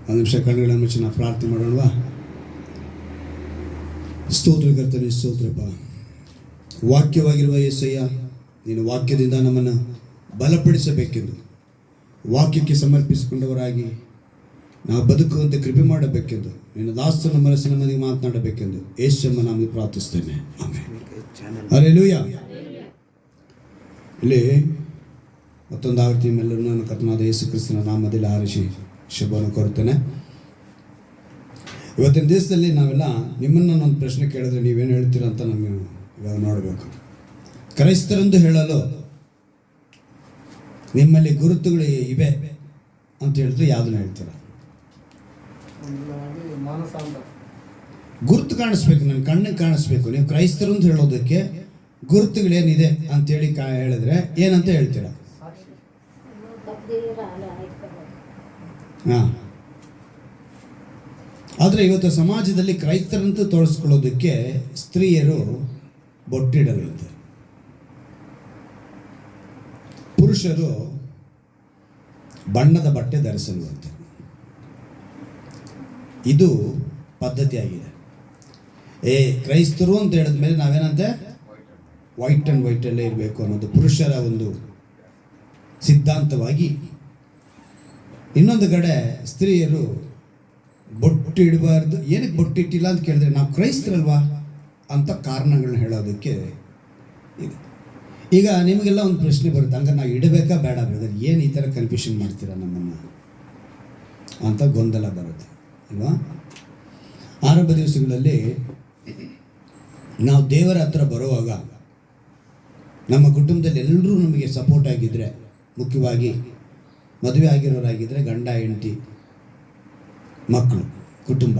ಒಂದು ನಿಮಿಷ ಕಣ್ಣುಗಳನ್ನು ಮುಚ್ಚಿ ನಾವು ಪ್ರಾರ್ಥನೆ ಮಾಡೋಣವಾ? ಸ್ತೋತ್ರ ಕರ್ತನೇ, ಸ್ತೋತ್ರಪ್ಪ. ವಾಕ್ಯವಾಗಿರುವ ಯೇಸಯ್ಯ, ನೀನು ವಾಕ್ಯದಿಂದ ನಮ್ಮನ್ನು ಬಲಪಡಿಸಬೇಕೆಂದು, ವಾಕ್ಯಕ್ಕೆ ಸಮರ್ಪಿಸಿಕೊಂಡವರಾಗಿ ನಾವು ಬದುಕುವಂತೆ ಕೃಪೆ ಮಾಡಬೇಕೆಂದು, ನಿನ್ನ ದಾಸನ ಮನಸ್ಸಿನ ಮನೆಗೆ ಮಾತನಾಡಬೇಕೆಂದು ಯೇಸುವಿನ ನಾಮದಲ್ಲಿ ಪ್ರಾರ್ಥಿಸ್ತೇನೆ. ಆಮೆನ್. ಹಲ್ಲೆಲೂಯಾ. ಇಲ್ಲಿ ಮತ್ತೊಂದು ಆವೃತ್ತಿ ಮೇಲೂ ನಾನು ಕರ್ತನಾದ ಯೇಸು ಕ್ರಿಸ್ತನ ನಾಮದಲ್ಲಿ ಆರಿಸಿ ಶುಭವನ್ನು ಕೋರುತ್ತೇನೆ. ಇವತ್ತಿನ ದಿವಸದಲ್ಲಿ ನಾವೆಲ್ಲ ನಿಮ್ಮನ್ನು ಒಂದು ಪ್ರಶ್ನೆ ಕೇಳಿದ್ರೆ ನೀವೇನು ಹೇಳ್ತೀರ ಅಂತ ನಮಗೆ ಇವಾಗ ನೋಡಬೇಕು. ಕ್ರೈಸ್ತರೆಂದು ಹೇಳಲು ನಿಮ್ಮಲ್ಲಿ ಗುರುತುಗಳು ಇವೆ ಅಂತ ಹೇಳಿದ್ರೆ ಯಾವುದನ್ನ ಹೇಳ್ತೀರ? ಗುರುತು ಕಾಣಿಸ್ಬೇಕು, ನನ್ನ ಕಣ್ಣಿಗೆ ಕಾಣಿಸ್ಬೇಕು. ನೀವು ಕ್ರೈಸ್ತರು ಅಂತ ಹೇಳೋದಕ್ಕೆ ಗುರುತುಗಳೇನಿದೆ ಅಂತೇಳಿ ಹೇಳಿದ್ರೆ ಏನಂತ ಹೇಳ್ತೀರಾ? ಹಾಂ. ಆದರೆ ಇವತ್ತು ಸಮಾಜದಲ್ಲಿ ಕ್ರೈಸ್ತರಂತೂ ತೋರಿಸ್ಕೊಳ್ಳೋದಕ್ಕೆ ಸ್ತ್ರೀಯರು ಬೊಟ್ಟಿಡಲಿದೆ, ಪುರುಷರು ಬಣ್ಣದ ಬಟ್ಟೆ ಧರಿಸಲುವಂತೆ. ಇದು ಪದ್ಧತಿಯಾಗಿದೆ. ಕ್ರೈಸ್ತರು ಅಂತ ಹೇಳಿದ್ಮೇಲೆ ನಾವೇನಂತೆ ವೈಟ್ ಆ್ಯಂಡ್ ವೈಟಲ್ಲೇ ಇರಬೇಕು ಅನ್ನೋದು ಪುರುಷರ ಒಂದು ಸಿದ್ಧಾಂತವಾಗಿ. ಇನ್ನೊಂದು ಕಡೆ ಸ್ತ್ರೀಯರು ಬೊಟ್ಟು ಇಡಬಾರ್ದು. ಏನಕ್ಕೆ ಬೊಟ್ಟು ಇಟ್ಟಿಲ್ಲ ಅಂತ ಕೇಳಿದ್ರೆ ನಾವು ಕ್ರೈಸ್ತರಲ್ವಾ ಅಂತ ಕಾರಣಗಳನ್ನ ಹೇಳೋದಕ್ಕೆ ಇದೆ. ಈಗ ನಿಮಗೆಲ್ಲ ಒಂದು ಪ್ರಶ್ನೆ ಬರುತ್ತೆ, ಹಂಗೆ ನಾವು ಇಡಬೇಕಾ ಬೇಡ ಬ್ರದರ್, ಏನು ಈ ಥರ ಕನ್ಫ್ಯೂಷನ್ ಮಾಡ್ತೀರಾ ನಮ್ಮನ್ನು ಅಂತ ಗೊಂದಲ ಬರುತ್ತೆ ಅಲ್ವಾ? ಆರಂಭ ದಿವಸಗಳಲ್ಲಿ ನಾವು ದೇವರ ಹತ್ರ ಬರುವಾಗ ನಮ್ಮ ಕುಟುಂಬದಲ್ಲಿ ಎಲ್ಲರೂ ನಮಗೆ ಸಪೋರ್ಟ್ ಆಗಿದ್ದರೆ, ಮುಖ್ಯವಾಗಿ ಮದುವೆ ಆಗಿರೋರಾಗಿದ್ದರೆ ಗಂಡ ಹೆಂಡತಿ ಮಕ್ಕಳು ಕುಟುಂಬ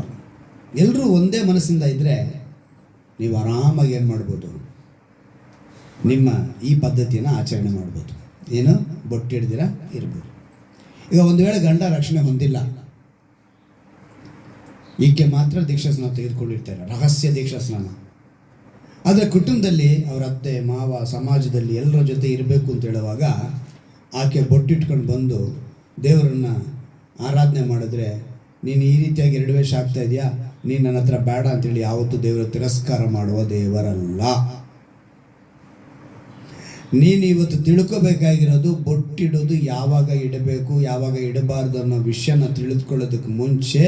ಎಲ್ಲರೂ ಒಂದೇ ಮನಸ್ಸಿಂದ ಇದ್ದರೆ ನೀವು ಆರಾಮಾಗಿ ಏನು ಮಾಡ್ಬೋದು, ನಿಮ್ಮ ಈ ಪದ್ಧತಿಯನ್ನು ಆಚರಣೆ ಮಾಡ್ಬೋದು. ಏನು ಬೊಟ್ಟು ಹಿಡ್ದಿರ ಇರ್ಬೋದು. ಈಗ ಒಂದು ವೇಳೆ ಗಂಡ ರಕ್ಷಣೆ ಹೊಂದಿಲ್ಲ, ಈಕೆ ಮಾತ್ರ ದೀಕ್ಷಾಸ್ನಾನ ತೆಗೆದುಕೊಂಡಿರ್ತಾರೆ, ರಹಸ್ಯ ದೀಕ್ಷಾಸ್ನಾನ. ಆದರೆ ಕುಟುಂಬದಲ್ಲಿ ಅವರ ಅತ್ತೆ ಮಾವ ಸಮಾಜದಲ್ಲಿ ಎಲ್ಲರ ಜೊತೆ ಇರಬೇಕು ಅಂತ ಹೇಳುವಾಗ ಆಕೆ ಬೊಟ್ಟಿಟ್ಕೊಂಡು ಬಂದು ದೇವರನ್ನು ಆರಾಧನೆ ಮಾಡಿದ್ರೆ, ನೀನು ಈ ರೀತಿಯಾಗಿ 2 ವೇಷ ಆಗ್ತಾ ಇದೆಯಾ, ನೀನು ನನ್ನ ಹತ್ರ ಬೇಡ ಅಂತೇಳಿ ಯಾವತ್ತೂ ದೇವರ ತಿರಸ್ಕಾರ ಮಾಡುವ ದೇವರಲ್ಲ. ನೀನು ಇವತ್ತು ತಿಳ್ಕೋಬೇಕಾಗಿರೋದು ಬೊಟ್ಟಿಡೋದು ಯಾವಾಗ ಇಡಬೇಕು ಯಾವಾಗ ಇಡಬಾರ್ದು ಅನ್ನೋ ವಿಷಯನ ತಿಳಿದುಕೊಳ್ಳೋದಕ್ಕೆ ಮುಂಚೆ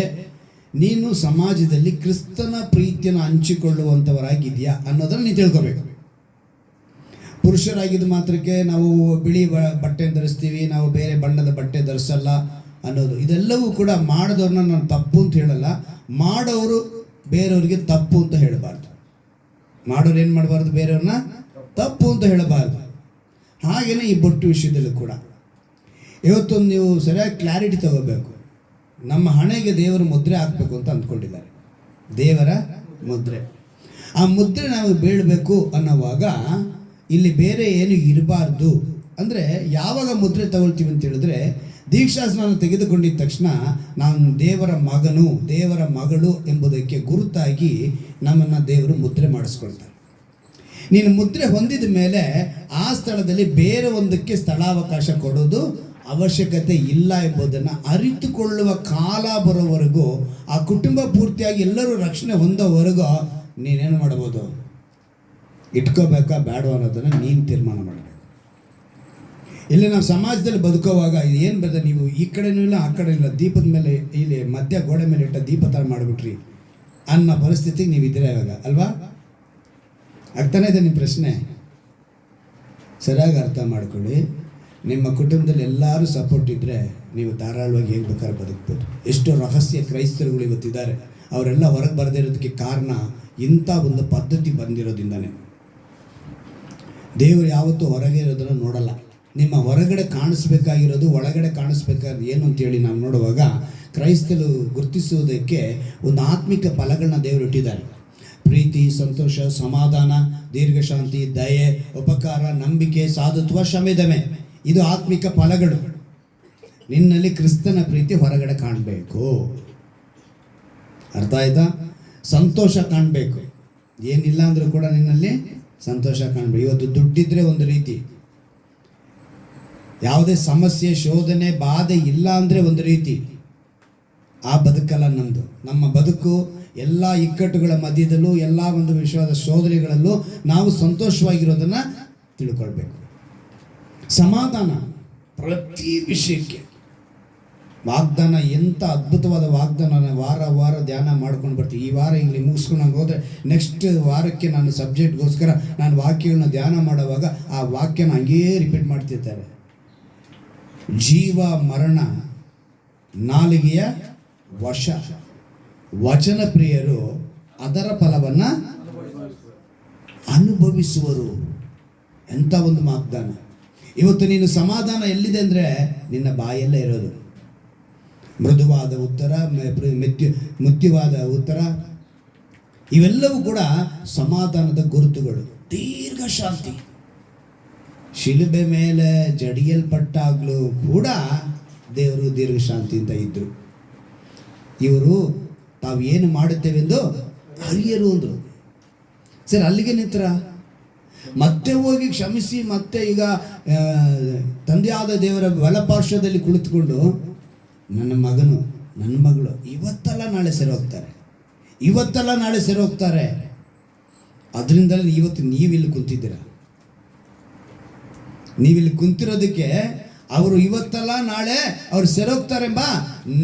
ನೀನು ಸಮಾಜದಲ್ಲಿ ಕ್ರಿಸ್ತನ ಪ್ರೀತಿಯನ್ನು ಹಂಚಿಕೊಳ್ಳುವಂಥವರಾಗಿದೆಯಾ ಅನ್ನೋದನ್ನು ನೀನು ತಿಳ್ಕೋಬೇಕು. ಪುರುಷರಾಗಿದ್ದ ಮಾತ್ರಕ್ಕೆ ನಾವು ಬಿಳಿ ಬಟ್ಟೆ ಧರಿಸ್ತೀವಿ, ನಾವು ಬೇರೆ ಬಣ್ಣದ ಬಟ್ಟೆ ಧರಿಸಲ್ಲ ಅನ್ನೋದು, ಇದೆಲ್ಲವೂ ಕೂಡ ಮಾಡಿದವ್ರನ್ನ ನಾನು ತಪ್ಪು ಅಂತ ಹೇಳಲ್ಲ, ಮಾಡೋರು ಬೇರೆಯವ್ರಿಗೆ ತಪ್ಪು ಅಂತ ಹೇಳಬಾರ್ದು. ಮಾಡೋರು ಏನು ಮಾಡಬಾರ್ದು, ಬೇರೆಯವ್ರನ್ನ ತಪ್ಪು ಅಂತ ಹೇಳಬಾರ್ದು. ಹಾಗೆಯೇ ಈ ಬೊಟ್ಟು ವಿಷಯದಲ್ಲೂ ಕೂಡ ಇವತ್ತೊಂದು ನೀವು ಸರಿಯಾಗಿ ಕ್ಲಾರಿಟಿ ತಗೋಬೇಕು. ನಮ್ಮ ಹಣೆಗೆ ದೇವರ ಮುದ್ರೆ ಹಾಕಬೇಕು ಅಂತ ಅಂದ್ಕೊಂಡಿದ್ದಾರೆ, ದೇವರ ಮುದ್ರೆ. ಆ ಮುದ್ರೆ ನಾವು ಬೀಳಬೇಕು ಅನ್ನೋವಾಗ ಇಲ್ಲಿ ಬೇರೆ ಏನು ಇರಬಾರ್ದು. ಅಂದರೆ ಯಾವಾಗ ಮುದ್ರೆ ತಗೊಳ್ತೀವಿ ಅಂತ ಹೇಳಿದ್ರೆ, ದೀಕ್ಷಾಸ್ನಾನ ತೆಗೆದುಕೊಂಡಿದ್ದ ತಕ್ಷಣ ನಾನು ದೇವರ ಮಗನು ದೇವರ ಮಗಳು ಎಂಬುದಕ್ಕೆ ಗುರುತಾಗಿ ನಮ್ಮನ್ನು ದೇವರು ಮುದ್ರೆ ಮಾಡಿಸ್ಕೊಳ್ತಾರೆ. ನೀನು ಮುದ್ರೆ ಹೊಂದಿದ ಮೇಲೆ ಆ ಸ್ಥಳದಲ್ಲಿ ಬೇರೆ ಒಂದಕ್ಕೆ ಸ್ಥಳಾವಕಾಶ ಕೊಡೋದು ಅವಶ್ಯಕತೆ ಇಲ್ಲ ಎಂಬುದನ್ನು ಅರಿತುಕೊಳ್ಳುವ ಕಾಲ ಬರೋವರೆಗೂ, ಆ ಕುಟುಂಬ ಪೂರ್ತಿಯಾಗಿ ಎಲ್ಲರೂ ರಕ್ಷಣೆ ಹೊಂದೋವರೆಗೂ ನೀನೇನು ಮಾಡ್ಬೋದು, ಇಟ್ಕೋಬೇಕಾ ಬೇಡ ಅನ್ನೋದನ್ನು ನೀನು ತೀರ್ಮಾನ ಮಾಡಬೇಕು. ಇಲ್ಲಿ ನಾವು ಸಮಾಜದಲ್ಲಿ ಬದುಕೋವಾಗ ಏನು ಬರ್ತದೆ, ನೀವು ಈ ಕಡೆನೂ ಇಲ್ಲ ಆ ಕಡೆ ಇಲ್ಲ, ದೀಪದ ಮೇಲೆ ಇಲ್ಲಿ ಮಧ್ಯ ಗೋಡೆ ಮೇಲೆ ಇಟ್ಟ ದೀಪ ಥರ ಮಾಡಿಬಿಟ್ರಿ ಅನ್ನೋ ಪರಿಸ್ಥಿತಿಗೆ ನೀವು ಇದ್ದೀರಾ ಇವಾಗ ಅಲ್ವಾ? ಆಗ್ತಾನೆ ಇದೆ ನಿಮ್ಮ ಪ್ರಶ್ನೆ. ಸರಿಯಾಗಿ ಅರ್ಥ ಮಾಡ್ಕೊಳ್ಳಿ. ನಿಮ್ಮ ಕುಟುಂಬದಲ್ಲಿ ಎಲ್ಲರೂ ಸಪೋರ್ಟ್ ಇದ್ದರೆ ನೀವು ಧಾರಾಳವಾಗಿ ಹೇಗೆ ಬೇಕಾದ್ರೆ ಬದುಕ್ಬೋದು. ಎಷ್ಟೋ ರಹಸ್ಯ ಕ್ರೈಸ್ತರುಗಳು ಇವತ್ತಿದ್ದಾರೆ, ಅವರೆಲ್ಲ ಹೊರಗೆ ಬರದೇ ಇರೋದಕ್ಕೆ ಕಾರಣ ಇಂಥ ಒಂದು ಪದ್ಧತಿ ಬಂದಿರೋದ್ರಿಂದನೇ. ದೇವರು ಯಾವತ್ತೂ ಹೊರಗೆ ಇರೋದನ್ನು ನೋಡಲ್ಲ. ನಿಮ್ಮ ಹೊರಗಡೆ ಕಾಣಿಸ್ಬೇಕಾಗಿರೋದು ಒಳಗಡೆ ಕಾಣಿಸ್ಬೇಕಾಗಿರೋದು ಏನು ಅಂತೇಳಿ ನಾವು ನೋಡುವಾಗ ಕ್ರೈಸ್ತರು ಗುರುತಿಸುವುದಕ್ಕೆ ಒಂದು ಆತ್ಮಿಕ ಫಲಗಳನ್ನ ದೇವರು ಇಟ್ಟಿದ್ದಾರೆ. ಪ್ರೀತಿ, ಸಂತೋಷ, ಸಮಾಧಾನ, ದೀರ್ಘಶಾಂತಿ, ದಯೆ, ಉಪಕಾರ, ನಂಬಿಕೆ, ಸಾಧುತ್ವ, ಶಮೆದಮೆ. ಇದು ಆತ್ಮಿಕ ಫಲಗಳು. ನಿನ್ನಲ್ಲಿ ಕ್ರಿಸ್ತನ ಪ್ರೀತಿ ಹೊರಗಡೆ ಕಾಣಬೇಕು. ಅರ್ಥ ಆಯ್ತಾ? ಸಂತೋಷ ಕಾಣಬೇಕು. ಏನಿಲ್ಲ ಅಂದರೂ ಕೂಡ ನಿನ್ನಲ್ಲಿ ಸಂತೋಷ ಕಾಣಬೇಕು. ಇವತ್ತು ದುಡ್ಡಿದ್ರೆ ಒಂದು ರೀತಿ, ಯಾವುದೇ ಸಮಸ್ಯೆ ಶೋಧನೆ ಬಾಧೆ ಇಲ್ಲ ಅಂದರೆ ಒಂದು ರೀತಿ, ಆ ಬದುಕಲ್ಲ ನಮ್ಮದು. ನಮ್ಮ ಬದುಕು ಎಲ್ಲ ಇಕ್ಕಟ್ಟುಗಳ ಮಧ್ಯದಲ್ಲೂ, ಎಲ್ಲ ಒಂದು ವಿಶ್ವದ ಶೋಧನೆಗಳಲ್ಲೂ ನಾವು ಸಂತೋಷವಾಗಿರೋದನ್ನು ತಿಳ್ಕೊಳ್ಬೇಕು. ಸಮಾಧಾನ ಪ್ರತಿ ವಿಷಯಕ್ಕೆ. ವಾಗ್ದಾನ ಎಂಥ ಅದ್ಭುತವಾದ ವಾಗ್ದಾನ. ವಾರ ವಾರ ಧ್ಯಾನ ಮಾಡ್ಕೊಂಡು ಬರ್ತೀವಿ. ಈ ವಾರ ಇಲ್ಲಿ ಮುಗಿಸ್ಕೊಂಡು ಹಂಗೆ ಹೋದರೆ ನೆಕ್ಸ್ಟ್ ವಾರಕ್ಕೆ ನಾನು ಸಬ್ಜೆಕ್ಟ್ಗೋಸ್ಕರ ನಾನು ವಾಕ್ಯಗಳನ್ನ ಧ್ಯಾನ ಮಾಡುವಾಗ ಆ ವಾಕ್ಯನ ಹಂಗೇ ರಿಪೀಟ್ ಮಾಡ್ತಿರ್ತಾರೆ. ಜೀವ ಮರಣ ನಾಲಿಗೆಯ ವಶ, ವಚನ ಪ್ರಿಯರು ಅದರ ಫಲವನ್ನು ಅನುಭವಿಸುವರು. ಎಂಥ ಒಂದು ವಾಗ್ದಾನ. ಇವತ್ತು ನೀನು ಸಮಾಧಾನ ಎಲ್ಲಿದೆ ಅಂದರೆ ನಿನ್ನ ಬಾಯಲ್ಲೇ ಇರೋದು. ಮೃದುವಾದ ಉತ್ತರ, ಮುತ್ಯವಾದ ಉತ್ತರ, ಇವೆಲ್ಲವೂ ಕೂಡ ಸಮಾಧಾನದ ಗುರುತುಗಳು. ದೀರ್ಘ ಶಾಂತಿ. ಶಿಲುಬೆ ಮೇಲೆ ಜಡಿಯಲ್ಪಟ್ಟಾಗಲೂ ಕೂಡ ದೇವರು ದೀರ್ಘ ಶಾಂತಿಯಿಂದ ಇದ್ದರು. ಇವರು ತಾವು ಏನು ಮಾಡುತ್ತೇವೆಂದು ಅರಿಯರು ಅಂದರು. ಸರ್, ಅಲ್ಲಿಗೆ ನಿಂತರ ಮತ್ತೆ ಹೋಗಿ ಕ್ಷಮಿಸಿ, ಮತ್ತೆ ಈಗ ತಂದೆಯಾದ ದೇವರ ಬಲಪಾರ್ಶ್ವದಲ್ಲಿ ಕುಳಿತುಕೊಂಡು ನನ್ನ ಮಗನು ನನ್ನ ಮಗಳು ಇವತ್ತಲ್ಲ ನಾಳೆ ಸರಿ ಹೋಗ್ತಾರೆ, ಇವತ್ತಲ್ಲ ನಾಳೆ ಸರಿ ಹೋಗ್ತಾರೆ. ಅದರಿಂದಲೇ ಇವತ್ತು ನೀವಿಲ್ಲಿ ಕುಂತಿದ್ದೀರ. ನೀವಿಲ್ಲಿ ಕುಂತಿರೋದಕ್ಕೆ ಅವರು ಇವತ್ತಲ್ಲ ನಾಳೆ ಅವರು ಸೆರೋಗ್ತಾರೆಂಬ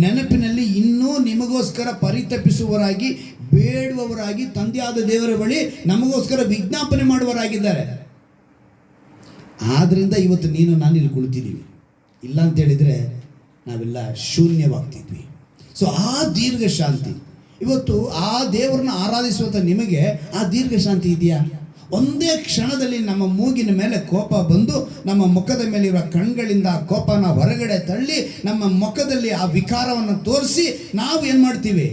ನೆನಪಿನಲ್ಲಿ ಇನ್ನೂ ನಿಮಗೋಸ್ಕರ ಪರಿತಪಿಸುವವರಾಗಿ, ಬೇಡುವವರಾಗಿ ತಂದೆಯಾದ ದೇವರ ಬಳಿ ನಮಗೋಸ್ಕರ ವಿಜ್ಞಾಪನೆ ಮಾಡುವವರಾಗಿದ್ದಾರೆ. ಆದ್ದರಿಂದ ಇವತ್ತು ನೀನು ನಾನು ಇಲ್ಲಿ ಕುಳಿತಿದ್ದೀವಿ. ಇಲ್ಲ ಅಂತ ಹೇಳಿದರೆ ನಾವೆಲ್ಲ ಶೂನ್ಯವಾಗ್ತಿದ್ವಿ. ಸೊ ಆ ದೀರ್ಘ ಶಾಂತಿ, ಇವತ್ತು ಆ ದೇವರನ್ನ ಆರಾಧಿಸುವಂಥ ನಿಮಗೆ ಆ ದೀರ್ಘ ಶಾಂತಿ ಇದೆಯಾ? ಒಂದೇ ಕ್ಷಣದಲ್ಲಿ ನಮ್ಮ ಮೂಗಿನ ಮೇಲೆ ಕೋಪ ಬಂದು ನಮ್ಮ ಮುಖದ ಮೇಲಿರುವ ಕಣ್ಗಳಿಂದ ಆ ಕೋಪನ ಹೊರಗಡೆ ತಳ್ಳಿ ನಮ್ಮ ಮುಖದಲ್ಲಿ ಆ ವಿಕಾರವನ್ನು ತೋರಿಸಿ ನಾವು ಏನು ಮಾಡ್ತೀವಿ?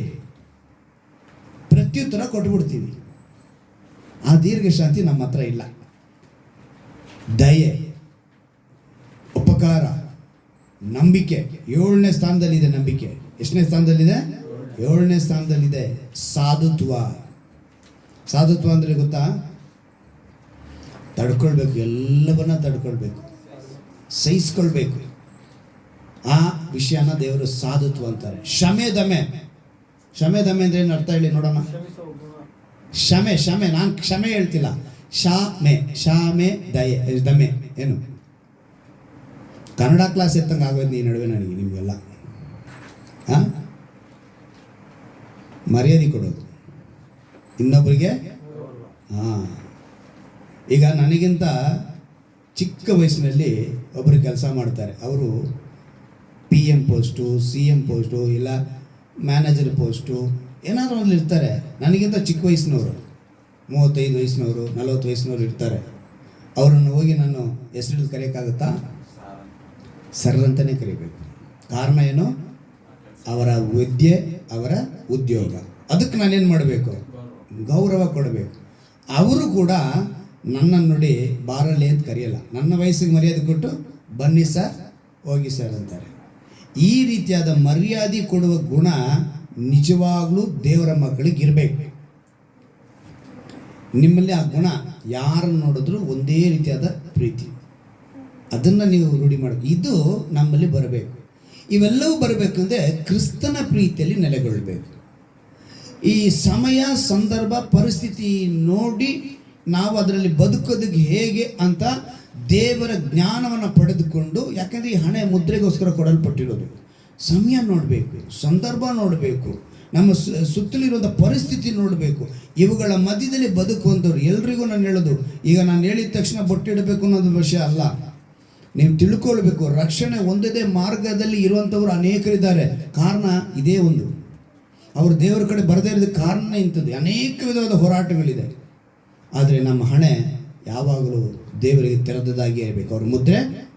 ಪ್ರತ್ಯುತ್ತರ ಕೊಟ್ಬಿಡ್ತೀವಿ. ಆ ದೀರ್ಘ ಶಾಂತಿ ನಮ್ಮ ಹತ್ರ ಇಲ್ಲ. ದಯೆ, ಉಪಕಾರ, ನಂಬಿಕೆ 7ನೇ ಸ್ಥಾನದಲ್ಲಿದೆ. ನಂಬಿಕೆ ಎಷ್ಟನೇ ಸ್ಥಾನದಲ್ಲಿದೆ? 7ನೇ ಸ್ಥಾನದಲ್ಲಿದೆ. ಸಾಧುತ್ವ. ಸಾಧುತ್ವ ಅಂದರೆ ಗೊತ್ತಾ? ತಡ್ಕೊಳ್ಬೇಕು, ಎಲ್ಲವನ್ನ ತಡ್ಕೊಳ್ಬೇಕು, ಸಹಿಸ್ಕೊಳ್ಬೇಕು. ಆ ವಿಷಯನ ದೇವರು ಸಾಧುತ್ವ ಅಂತಾರೆ. ಶಮೆ ದಮೆ. ಶಮೆ ದಮೆ ಅಂದರೆ ಏನು ಅರ್ಥ ಹೇಳಿ ನೋಡೋಣ. ಶಮೆ ಶಮೆ ನಾನು ಕ್ಷಮೆ ಹೇಳ್ತಿಲ್ಲ. ಶಾಮೆ ಶಾಮೆ ದಯೆ ದಮೆ ಏನು? ಕನ್ನಡ ಕ್ಲಾಸ್ ಎತ್ತಂಗೆ ಆಗೋದು ಈ ನಡುವೆ ನನಗೆ ನಿಮಗೆಲ್ಲ. ಮರ್ಯಾದೆ ಕೊಡೋದು ಇನ್ನೊಬ್ಬರಿಗೆ. ಈಗ ನನಗಿಂತ ಚಿಕ್ಕ ವಯಸ್ಸಿನಲ್ಲಿ ಒಬ್ಬರು ಕೆಲಸ ಮಾಡ್ತಾರೆ. ಅವರು PM ಪೋಸ್ಟು, CM ಪೋಸ್ಟು, ಇಲ್ಲ ಮ್ಯಾನೇಜರ್ ಪೋಸ್ಟು ಏನಾದರೂ ಒಂದು ಇರ್ತಾರೆ. ನನಗಿಂತ ಚಿಕ್ಕ ವಯಸ್ಸಿನವರು, 35 ವಯಸ್ಸಿನವರು, 40 ವಯಸ್ಸಿನವರು ಇರ್ತಾರೆ. ಅವರನ್ನು ಹೋಗಿ ನಾನು ಹೆಸರು ಕರೆಯೋಕ್ಕಾಗುತ್ತಾ? ಸರ್ ಅಂತಲೇ ಕರಿಬೇಕು. ಕಾರಣ ಏನು? ಅವರ ವಿದ್ಯೆ, ಅವರ ಉದ್ಯೋಗ. ಅದಕ್ಕೆ ನಾನೇನು ಮಾಡಬೇಕು? ಗೌರವ ಕೊಡಬೇಕು. ಅವರು ಕೂಡ ನನ್ನನ್ನು ನೋಡಿ ಬಾರಲಿ ಅಂತ ಕರೆಯಲ್ಲ. ನನ್ನ ವಯಸ್ಸಿಗೆ ಮರ್ಯಾದೆ ಕೊಟ್ಟು ಬನ್ನಿ ಸರ್, ಹೋಗಿ ಸರ್ ಅಂತಾರೆ. ಈ ರೀತಿಯಾದ ಮರ್ಯಾದೆ ಕೊಡುವ ಗುಣ ನಿಜವಾಗ್ಲೂ ದೇವರ ಮಕ್ಕಳಿಗೆ ಇರಬೇಕು. ನಿಮ್ಮಲ್ಲಿ ಆ ಗುಣ ಯಾರನ್ನು ನೋಡಿದ್ರು ಒಂದೇ ರೀತಿಯಾದ ಪ್ರೀತಿ, ಅದನ್ನು ನೀವು ರೂಢಿ ಮಾಡಬೇಕು. ಇದು ನಮ್ಮಲ್ಲಿ ಬರಬೇಕು. ಇವೆಲ್ಲವೂ ಬರಬೇಕಂದ್ರೆ ಕ್ರಿಸ್ತನ ಪ್ರೀತಿಯಲ್ಲಿ ನೆಲೆಗೊಳ್ಳಬೇಕು. ಈ ಸಮಯ, ಸಂದರ್ಭ, ಪರಿಸ್ಥಿತಿ ನೋಡಿ ನಾವು ಅದರಲ್ಲಿ ಬದುಕೋದಕ್ಕೆ ಹೇಗೆ ಅಂತ ದೇವರ ಜ್ಞಾನವನ್ನು ಪಡೆದುಕೊಂಡು, ಯಾಕೆಂದರೆ ಈ ಹಣೆ ಮುದ್ರೆಗೋಸ್ಕರ ಕೊಡಲ್ಪಟ್ಟಿರೋದು. ಸಮಯ ನೋಡಬೇಕು, ಸಂದರ್ಭ ನೋಡಬೇಕು, ನಮ್ಮ ಸುತ್ತಲಿರುವಂಥ ಪರಿಸ್ಥಿತಿ ನೋಡಬೇಕು. ಇವುಗಳ ಮಧ್ಯದಲ್ಲಿ ಬದುಕುವಂಥವ್ರು ಎಲ್ರಿಗೂ ನಾನು ಹೇಳೋದು, ಈಗ ನಾನು ಹೇಳಿದ ತಕ್ಷಣ ಬೊಟ್ಟಿಡಬೇಕು ಅನ್ನೋದು ವಿಷಯ ಅಲ್ಲ. ನೀವು ತಿಳ್ಕೊಳ್ಬೇಕು, ರಕ್ಷಣೆ ಒಂದೇ ಮಾರ್ಗದಲ್ಲಿ ಇರುವಂಥವ್ರು ಅನೇಕರಿದ್ದಾರೆ. ಕಾರಣ ಇದೇ ಒಂದು, ಅವರು ದೇವರ ಕಡೆ ಬರದೇ ಇರೋದಕ್ಕೆ ಕಾರಣ ಇಂಥದ್ದು. ಅನೇಕ ವಿಧವಾದ ಹೋರಾಟಗಳಿದೆ. ಆದರೆ ನಮ್ಮ ಹಣೆ ಯಾವಾಗಲೂ ದೇವರಿಗೆ ತೆರೆದದಾಗಿಯೇ ಇರಬೇಕು. ಅವ್ರ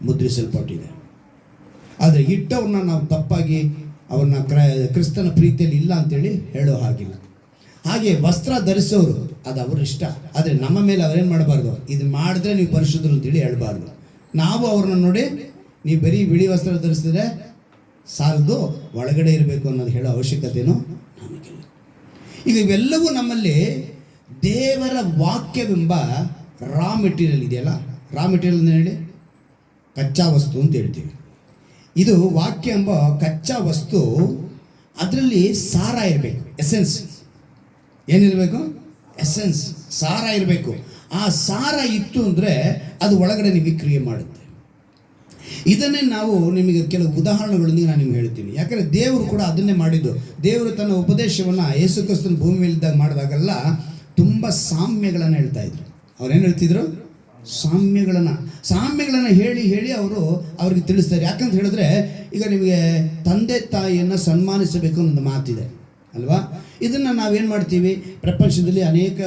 ಮುದ್ರಿಸಲ್ಪಟ್ಟಿದೆ. ಆದರೆ ಇಟ್ಟವ್ರನ್ನ ನಾವು ತಪ್ಪಾಗಿ ಅವ್ರನ್ನ ಕ್ರಿಸ್ತನ ಪ್ರೀತಿಯಲ್ಲಿ ಇಲ್ಲ ಅಂತೇಳಿ ಹೇಳೋ ಹಾಗಿಲ್ಲ. ಹಾಗೆ ವಸ್ತ್ರ ಧರಿಸೋರು ಅದು ಅವ್ರ ಇಷ್ಟ. ಆದರೆ ನಮ್ಮ ಮೇಲೆ ಅವರೇನು ಮಾಡಬಾರ್ದು? ಇದು ಮಾಡಿದ್ರೆ ನೀವು ಪರಿಶುದ್ಧರು ಅಂತೇಳಿ ಹೇಳಬಾರ್ದು. ನಾವು ಅವ್ರನ್ನ ನೋಡಿ ನೀವು ಬರೀ ಬಿಳಿ ವಸ್ತ್ರ ಧರಿಸಿದ್ರೆ ಸಾಲದು, ಒಳಗಡೆ ಇರಬೇಕು ಅನ್ನೋದು ಹೇಳೋ ಅವಶ್ಯಕತೆಯೂ ನಮಗಿಲ್ಲ. ಈಗ ಇವೆಲ್ಲವೂ ನಮ್ಮಲ್ಲಿ ದೇವರ ವಾಕ್ಯವೆಂಬ ರಾ ಮೆಟೀರಿಯಲ್ ಇದೆಯಲ್ಲ. ರಾ ಮೆಟೀರಿಯಲ್ ಅಂತ ಹೇಳಿ ಕಚ್ಚಾ ವಸ್ತು ಅಂತ ಹೇಳ್ತೀವಿ. ಇದು ವಾಕ್ಯ ಎಂಬ ಕಚ್ಚಾ ವಸ್ತು ಅದರಲ್ಲಿ ಸಾರ ಇರಬೇಕು, ಎಸೆನ್ಸ್. ಏನಿರಬೇಕು? ಎಸೆನ್ಸ್, ಸಾರ ಇರಬೇಕು. ಆ ಸಾರ ಇತ್ತು ಅಂದರೆ ಅದು ಒಳಗಡೆ ನಿಮಗೆ ಕ್ರಿಯೆ ಮಾಡುತ್ತೆ. ಇದನ್ನೇ ನಾವು ನಿಮಗೆ ಕೆಲವು ಉದಾಹರಣೆಗಳೊಂದಿಗೆ ನಾನು ನಿಮ್ಗೆ ಹೇಳ್ತೀನಿ. ಯಾಕಂದರೆ ದೇವರು ಕೂಡ ಅದನ್ನೇ ಮಾಡಿದ್ದು. ದೇವರು ತನ್ನ ಉಪದೇಶವನ್ನು ಯೇಸು ಕ್ರಿಸ್ತನ ಭೂಮಿ ಮೇಲಿದ್ದಾಗ ಮಾಡಿದಾಗೆಲ್ಲ ತುಂಬ ಸಾಮ್ಯಗಳನ್ನು ಹೇಳ್ತಾ ಇದ್ರು. ಅವ್ರೇನು ಹೇಳ್ತಿದ್ರು? ಸಾಮ್ಯಗಳನ್ನು ಹೇಳಿ ಅವ್ರಿಗೆ ತಿಳಿಸ್ತಾರೆ. ಯಾಕಂತ ಹೇಳಿದ್ರೆ, ಈಗ ನಿಮಗೆ ತಂದೆ ತಾಯಿಯನ್ನು ಸನ್ಮಾನಿಸಬೇಕು ಅನ್ನೋದು ಮಾತಿದೆ ಅಲ್ವಾ? ಇದನ್ನು ನಾವೇನು ಮಾಡ್ತೀವಿ, ಪ್ರಪಂಚದಲ್ಲಿ ಅನೇಕ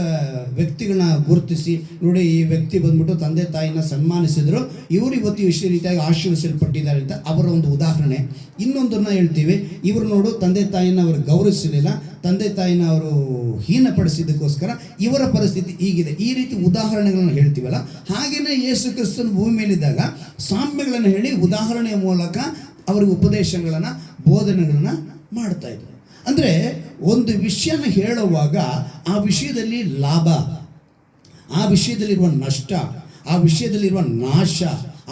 ವ್ಯಕ್ತಿಗಳನ್ನ ಗುರುತಿಸಿ, ನೋಡಿ ಈ ವ್ಯಕ್ತಿ ಬಂದ್ಬಿಟ್ಟು ತಂದೆ ತಾಯಿನ ಸನ್ಮಾನಿಸಿದ್ರು, ಇವರು ಇವತ್ತು ಈ ರೀತಿಯಾಗಿ ಆಶೀರ್ವಿಸಲ್ಪಟ್ಟಿದ್ದಾರೆ ಅಂತ ಅವರ ಒಂದು ಉದಾಹರಣೆ. ಇನ್ನೊಂದನ್ನು ಹೇಳ್ತೀವಿ, ಇವರು ನೋಡು ತಂದೆ ತಾಯಿನ ಅವರು ಗೌರವಿಸಲಿಲ್ಲ, ತಂದೆ ತಾಯಿನ ಅವರು ಹೀನಪಡಿಸಿದ್ದಕ್ಕೋಸ್ಕರ ಇವರ ಪರಿಸ್ಥಿತಿ ಹೀಗಿದೆ. ಈ ರೀತಿ ಉದಾಹರಣೆಗಳನ್ನು ಹೇಳ್ತೀವಲ್ಲ, ಹಾಗೆಯೇ ಯೇಸು ಕ್ರಿಸ್ತನ ಭೂಮಿ ಮೇಲಿದ್ದಾಗ ಸಾಮ್ಯಗಳನ್ನು ಹೇಳಿ ಉದಾಹರಣೆಯ ಮೂಲಕ ಅವರಿಗೆ ಉಪದೇಶಗಳನ್ನು, ಬೋಧನೆಗಳನ್ನು ಮಾಡ್ತಾ ಇದ್ರು. ಅಂದರೆ ಒಂದು ವಿಷಯನ ಹೇಳುವಾಗ ಆ ವಿಷಯದಲ್ಲಿ ಲಾಭ, ಆ ವಿಷಯದಲ್ಲಿರುವ ನಷ್ಟ, ಆ ವಿಷಯದಲ್ಲಿರುವ ನಾಶ,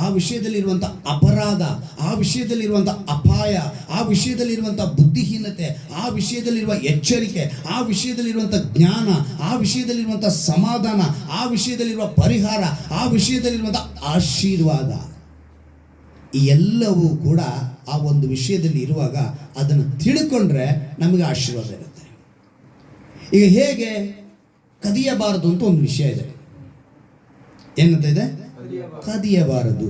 ಆ ವಿಷಯದಲ್ಲಿರುವಂಥ ಅಪರಾಧ, ಆ ವಿಷಯದಲ್ಲಿರುವಂಥ ಅಪಾಯ, ಆ ವಿಷಯದಲ್ಲಿರುವಂಥ ಬುದ್ಧಿಹೀನತೆ, ಆ ವಿಷಯದಲ್ಲಿರುವ ಎಚ್ಚರಿಕೆ, ಆ ವಿಷಯದಲ್ಲಿರುವಂಥ ಜ್ಞಾನ, ಆ ವಿಷಯದಲ್ಲಿರುವಂಥ ಸಮಾಧಾನ, ಆ ವಿಷಯದಲ್ಲಿರುವ ಪರಿಹಾರ, ಆ ವಿಷಯದಲ್ಲಿರುವಂಥ ಆಶೀರ್ವಾದ, ಈ ಎಲ್ಲವೂ ಕೂಡ ಆ ಒಂದು ವಿಷಯದಲ್ಲಿ ಇರುವಾಗ ಅದನ್ನು ತಿಳ್ಕೊಂಡ್ರೆ ನಮಗೆ ಆಶೀರ್ವಾದ ಇರುತ್ತೆ. ಈಗ ಹೇಗೆ ಕದಿಯಬಾರದು ಅಂತ ಒಂದು ವಿಷಯ ಇದೆ. ಏನಂತ ಇದೆ? ಕದಿಯಬಾರದು.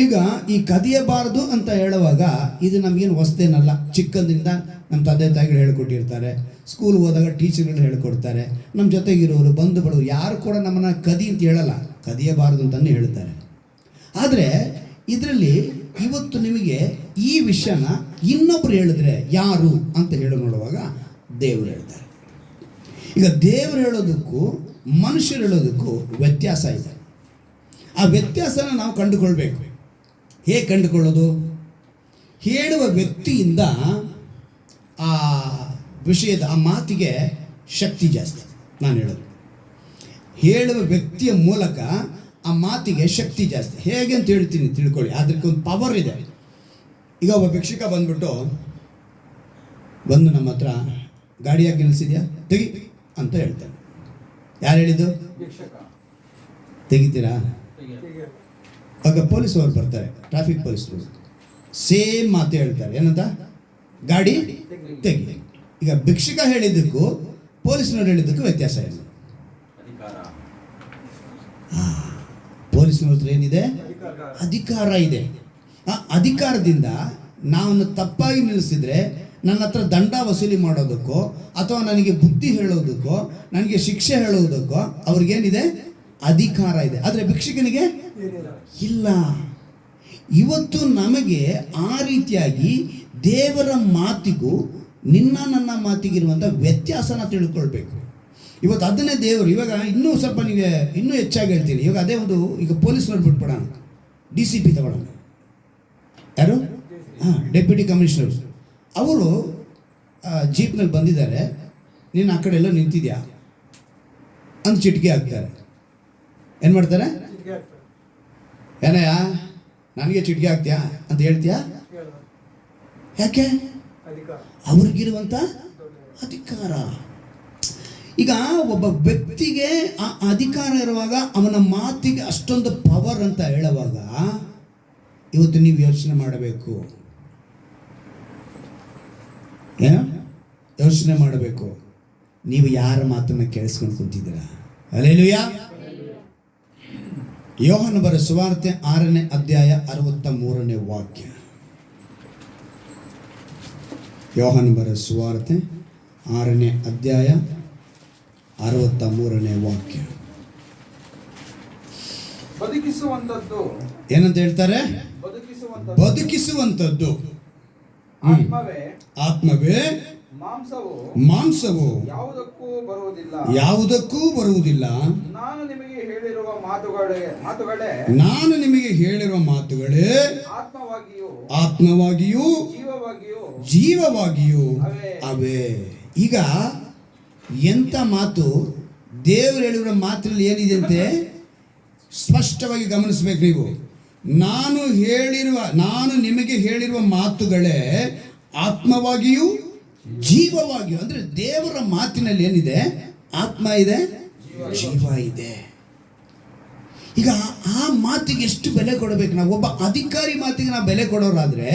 ಈಗ ಈ ಕದಿಯಬಾರದು ಅಂತ ಹೇಳುವಾಗ ಇದು ನಮಗೇನು ಹೊಸದೇನಲ್ಲ. ಚಿಕ್ಕಂದಿಂದ ನಮ್ಮ ತಂದೆ ತಾಯಿಗಳು ಹೇಳ್ಕೊಟ್ಟಿರ್ತಾರೆ, ಸ್ಕೂಲ್ಗೆ ಹೋದಾಗ ಟೀಚರ್ಗಳು ಹೇಳ್ಕೊಡ್ತಾರೆ, ನಮ್ಮ ಜೊತೆಗಿರೋರು ಬಂಧು ಬಡವರು ಯಾರು ಕೂಡ ನಮ್ಮನ್ನು ಕದಿ ಅಂತ ಹೇಳಲ್ಲ, ಕದಿಯಬಾರದು ಅಂತಲೇ ಹೇಳ್ತಾರೆ. ಆದರೆ ಇದರಲ್ಲಿ ಇವತ್ತು ನಿಮಗೆ ಈ ವಿಷಯನ ಇನ್ನೊಬ್ರು ಹೇಳಿದ್ರೆ ಯಾರು ಅಂತ ಹೇಳಿ ನೋಡುವಾಗ ದೇವರು ಹೇಳ್ತಾರೆ. ಈಗ ದೇವರು ಹೇಳೋದಕ್ಕೂ ಮನುಷ್ಯರು ಹೇಳೋದಕ್ಕೂ ವ್ಯತ್ಯಾಸ ಇದೆ. ಆ ವ್ಯತ್ಯಾಸನ ನಾವು ಕಂಡುಕೊಳ್ಬೇಕು. ಹೇಗೆ ಕಂಡುಕೊಳ್ಳೋದು? ಹೇಳುವ ವ್ಯಕ್ತಿಯಿಂದ ಆ ವಿಷಯದ ಆ ಮಾತಿಗೆ ಶಕ್ತಿ ಜಾಸ್ತಿ. ನಾನು ಹೇಳೋದು, ಹೇಳುವ ವ್ಯಕ್ತಿಯ ಮೂಲಕ ಆ ಮಾತಿಗೆ ಶಕ್ತಿ ಜಾಸ್ತಿ. ಹೇಗೆ ಅಂತ ಹೇಳ್ತೀನಿ, ತಿಳ್ಕೊಳ್ಳಿ. ಅದಕ್ಕೊಂದು ಪವರ್ ಇದೆ. ಈಗ ಒಬ್ಬ ಭಿಕ್ಷುಕ ಬಂದು ನಮ್ಮ ಹತ್ರ ಗಾಡಿಯಾಗಿ ನಿಲ್ಲಿಸಿದ್ಯಾ ತೆಗಿ ಅಂತ ಹೇಳ್ತಾನೆ. ಯಾರು ಹೇಳಿದ್ದು? ತೆಗಿತೀರಾ? ಆಗ ಪೊಲೀಸವ್ರು ಬರ್ತಾರೆ, ಟ್ರಾಫಿಕ್ ಪೊಲೀಸರು, ಸೇಮ್ ಮಾತು ಹೇಳ್ತಾರೆ. ಏನಂತ? ಗಾಡಿ ತೆಗಿ. ಈಗ ಭಿಕ್ಷುಕ ಹೇಳಿದ್ದಕ್ಕೂ ಪೊಲೀಸ್ನವ್ರು ಹೇಳಿದ್ದಕ್ಕೂ ವ್ಯತ್ಯಾಸ ಏನು? ಪೊಲೀಸ್ನವ್ರ ಹತ್ರ ಏನಿದೆ? ಅಧಿಕಾರ ಇದೆ. ಆ ಅಧಿಕಾರದಿಂದ ನಾನು ತಪ್ಪಾಗಿ ನಿಲ್ಲಿಸಿದ್ರೆ ನನ್ನ ಹತ್ರ ದಂಡ ವಸೂಲಿ ಮಾಡೋದಕ್ಕೋ ಅಥವಾ ನನಗೆ ಬುದ್ಧಿ ಹೇಳೋದಕ್ಕೋ ನನಗೆ ಶಿಕ್ಷೆ ಹೇಳೋದಕ್ಕೋ ಅವ್ರಿಗೇನಿದೆ? ಅಧಿಕಾರ ಇದೆ. ಆದರೆ ಭಿಕ್ಷುಕನಿಗೆ ಇಲ್ಲ. ಇವತ್ತು ನಮಗೆ ಆ ರೀತಿಯಾಗಿ ದೇವರ ಮಾತಿಗೂ ನನ್ನ ಮಾತಿಗಿರುವಂಥ ವ್ಯತ್ಯಾಸನ ತಿಳ್ಕೊಳ್ಬೇಕು. ಇವತ್ತು ಅದನ್ನೇ ದೇವರು ಇವಾಗ ಇನ್ನೂ ಸ್ವಲ್ಪ ನಿಮಗೆ ಇನ್ನೂ ಹೆಚ್ಚಾಗಿ ಹೇಳ್ತೀನಿ. ಇವಾಗ ಅದೇ ಒಂದು ಈಗ ಪೊಲೀಸ್ನವ್ರು ಬಿಟ್ಬಿಡೋಣ, DCP ತಗೊಳ್ಳೋಣ. ಯಾರು? Deputy commissioner. ಅವರು ಜೀಪ್ನಲ್ಲಿ ಬಂದಿದ್ದಾರೆ, ನೀನು ಆ ಕಡೆ ಎಲ್ಲೋ ನಿಂತಿದ್ಯಾ ಅಂತ ಚಿಟಿಕೆ ಹಾಕ್ತಾರೆ. ಏನು ಮಾಡ್ತಾರೆ? ಏನಯ್ಯ ನನಗೆ ಚಿಟಿಕೆ ಹಾಕ್ತೀಯಾ ಅಂತ ಹೇಳ್ತೀಯಾ? ಯಾಕೆ? ಅವ್ರಿಗಿರುವಂಥ ಅಧಿಕಾರ. ಈಗ ಒಬ್ಬ ವ್ಯಕ್ತಿಗೆ ಆ ಅಧಿಕಾರ ಇರುವಾಗ ಅವನ ಮಾತಿಗೆ ಅಷ್ಟೊಂದು ಪವರ್ ಅಂತ ಹೇಳುವಾಗ ಇವತ್ತು ನೀವು ಯೋಚನೆ ಮಾಡಬೇಕು. ಯೋಚನೆ ಮಾಡಬೇಕು, ನೀವು ಯಾರ ಮಾತನ್ನು ಕೇಳಿಸ್ಕೊಂಡು ಕುಂತಿದ್ದೀರಾ? ಹಲ್ಲೆಲೂಯಾ. ಯೋಹಾನ ಬರೆದ ಸುವಾರ್ತೆ 6ನೇ ಅಧ್ಯಾಯ 63ನೇ ವಾಕ್ಯ. ಯೋಹಾನ ಬರೆದ ಸುವಾರ್ತೆ 6ನೇ ಅಧ್ಯಾಯ 63ನೇ ವಾಕ್ಯ. ಬದುಕಿಸುವಂತದ್ದು ಏನಂತ ಹೇಳ್ತಾರೆ? ಬದುಕಿಸುವಂತದ್ದು ಆತ್ಮವೇ, ಮಾಂಸವು ಯಾವುದಕ್ಕೂ ಬರುವುದಿಲ್ಲ. ನಾನು ನಿಮಗೆ ಹೇಳಿರುವ ಮಾತುಗಳೇ ಆತ್ಮವಾಗಿಯೂ ಜೀವವಾಗಿಯೂ ಅವೇ. ಈಗ ಎಂಥ ಮಾತು! ದೇವರು ಹೇಳಿರೋ ಮಾತಲ್ಲಿ ಏನಿದೆ ಅಂತೆ ಸ್ಪಷ್ಟವಾಗಿ ಗಮನಿಸಬೇಕು ನೀವು. ನಾನು ನಿಮಗೆ ಹೇಳಿರುವ ಮಾತುಗಳೇ ಆತ್ಮವಾಗಿಯೂ ಜೀವವಾಗಿಯೂ. ಅಂದರೆ ದೇವರ ಮಾತಿನಲ್ಲಿ ಏನಿದೆ? ಆತ್ಮ ಇದೆ, ಜೀವ ಇದೆ. ಈಗ ಆ ಮಾತಿಗೆ ಎಷ್ಟು ಬೆಲೆ ಕೊಡಬೇಕು ನಾವು? ಒಬ್ಬ ಅಧಿಕಾರಿ ಮಾತಿಗೆ ನಾವು ಬೆಲೆ ಕೊಡೋರಾದರೆ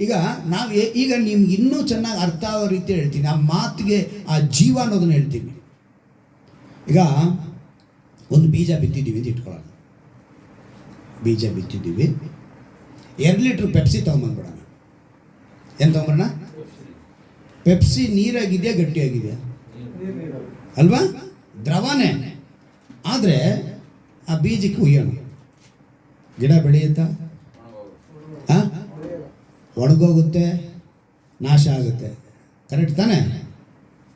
ಈಗ ನಾವು ಈಗ ನಿಮ್ಗೆ ಇನ್ನೂ ಚೆನ್ನಾಗಿ ಅರ್ಥ ಆಗೋ ರೀತಿ ಹೇಳ್ತೀನಿ. ಆ ಮಾತಿಗೆ ಆ ಜೀವ ಅನ್ನೋದನ್ನ ಹೇಳ್ತೀನಿ. ಈಗ ಒಂದು ಬೀಜ ಬಿತ್ತಿದ್ದೀವಿ ಅಂತ ಇಟ್ಕೊಳ್ಳೋಣ. ಬೀಜ ಬಿತ್ತಿದ್ದೀವಿ, 2 ಲೀಟ್ರ್ ಪೆಪ್ಸಿ ತೊಗೊಂಬಂದ್ಬಿಡೋಣ. ಏನು ತೊಗೊಂಬರೋಣ? ಪೆಪ್ಸಿ ನೀರಾಗಿದೆಯಾ ಗಟ್ಟಿಯಾಗಿದೆಯಾ? ಅಲ್ವಾ? ದ್ರವನೇ. ಆದರೆ ಆ ಬೀಜಕ್ಕೆ ಉಯ್ಯೋಣ, ಗಿಡ ಬೆಳೆಯುತ್ತಾ? ಒಣಗೋಗುತ್ತೆ, ನಾಶ ಆಗುತ್ತೆ. ಕರೆಕ್ಟ್ ತಾನೇ?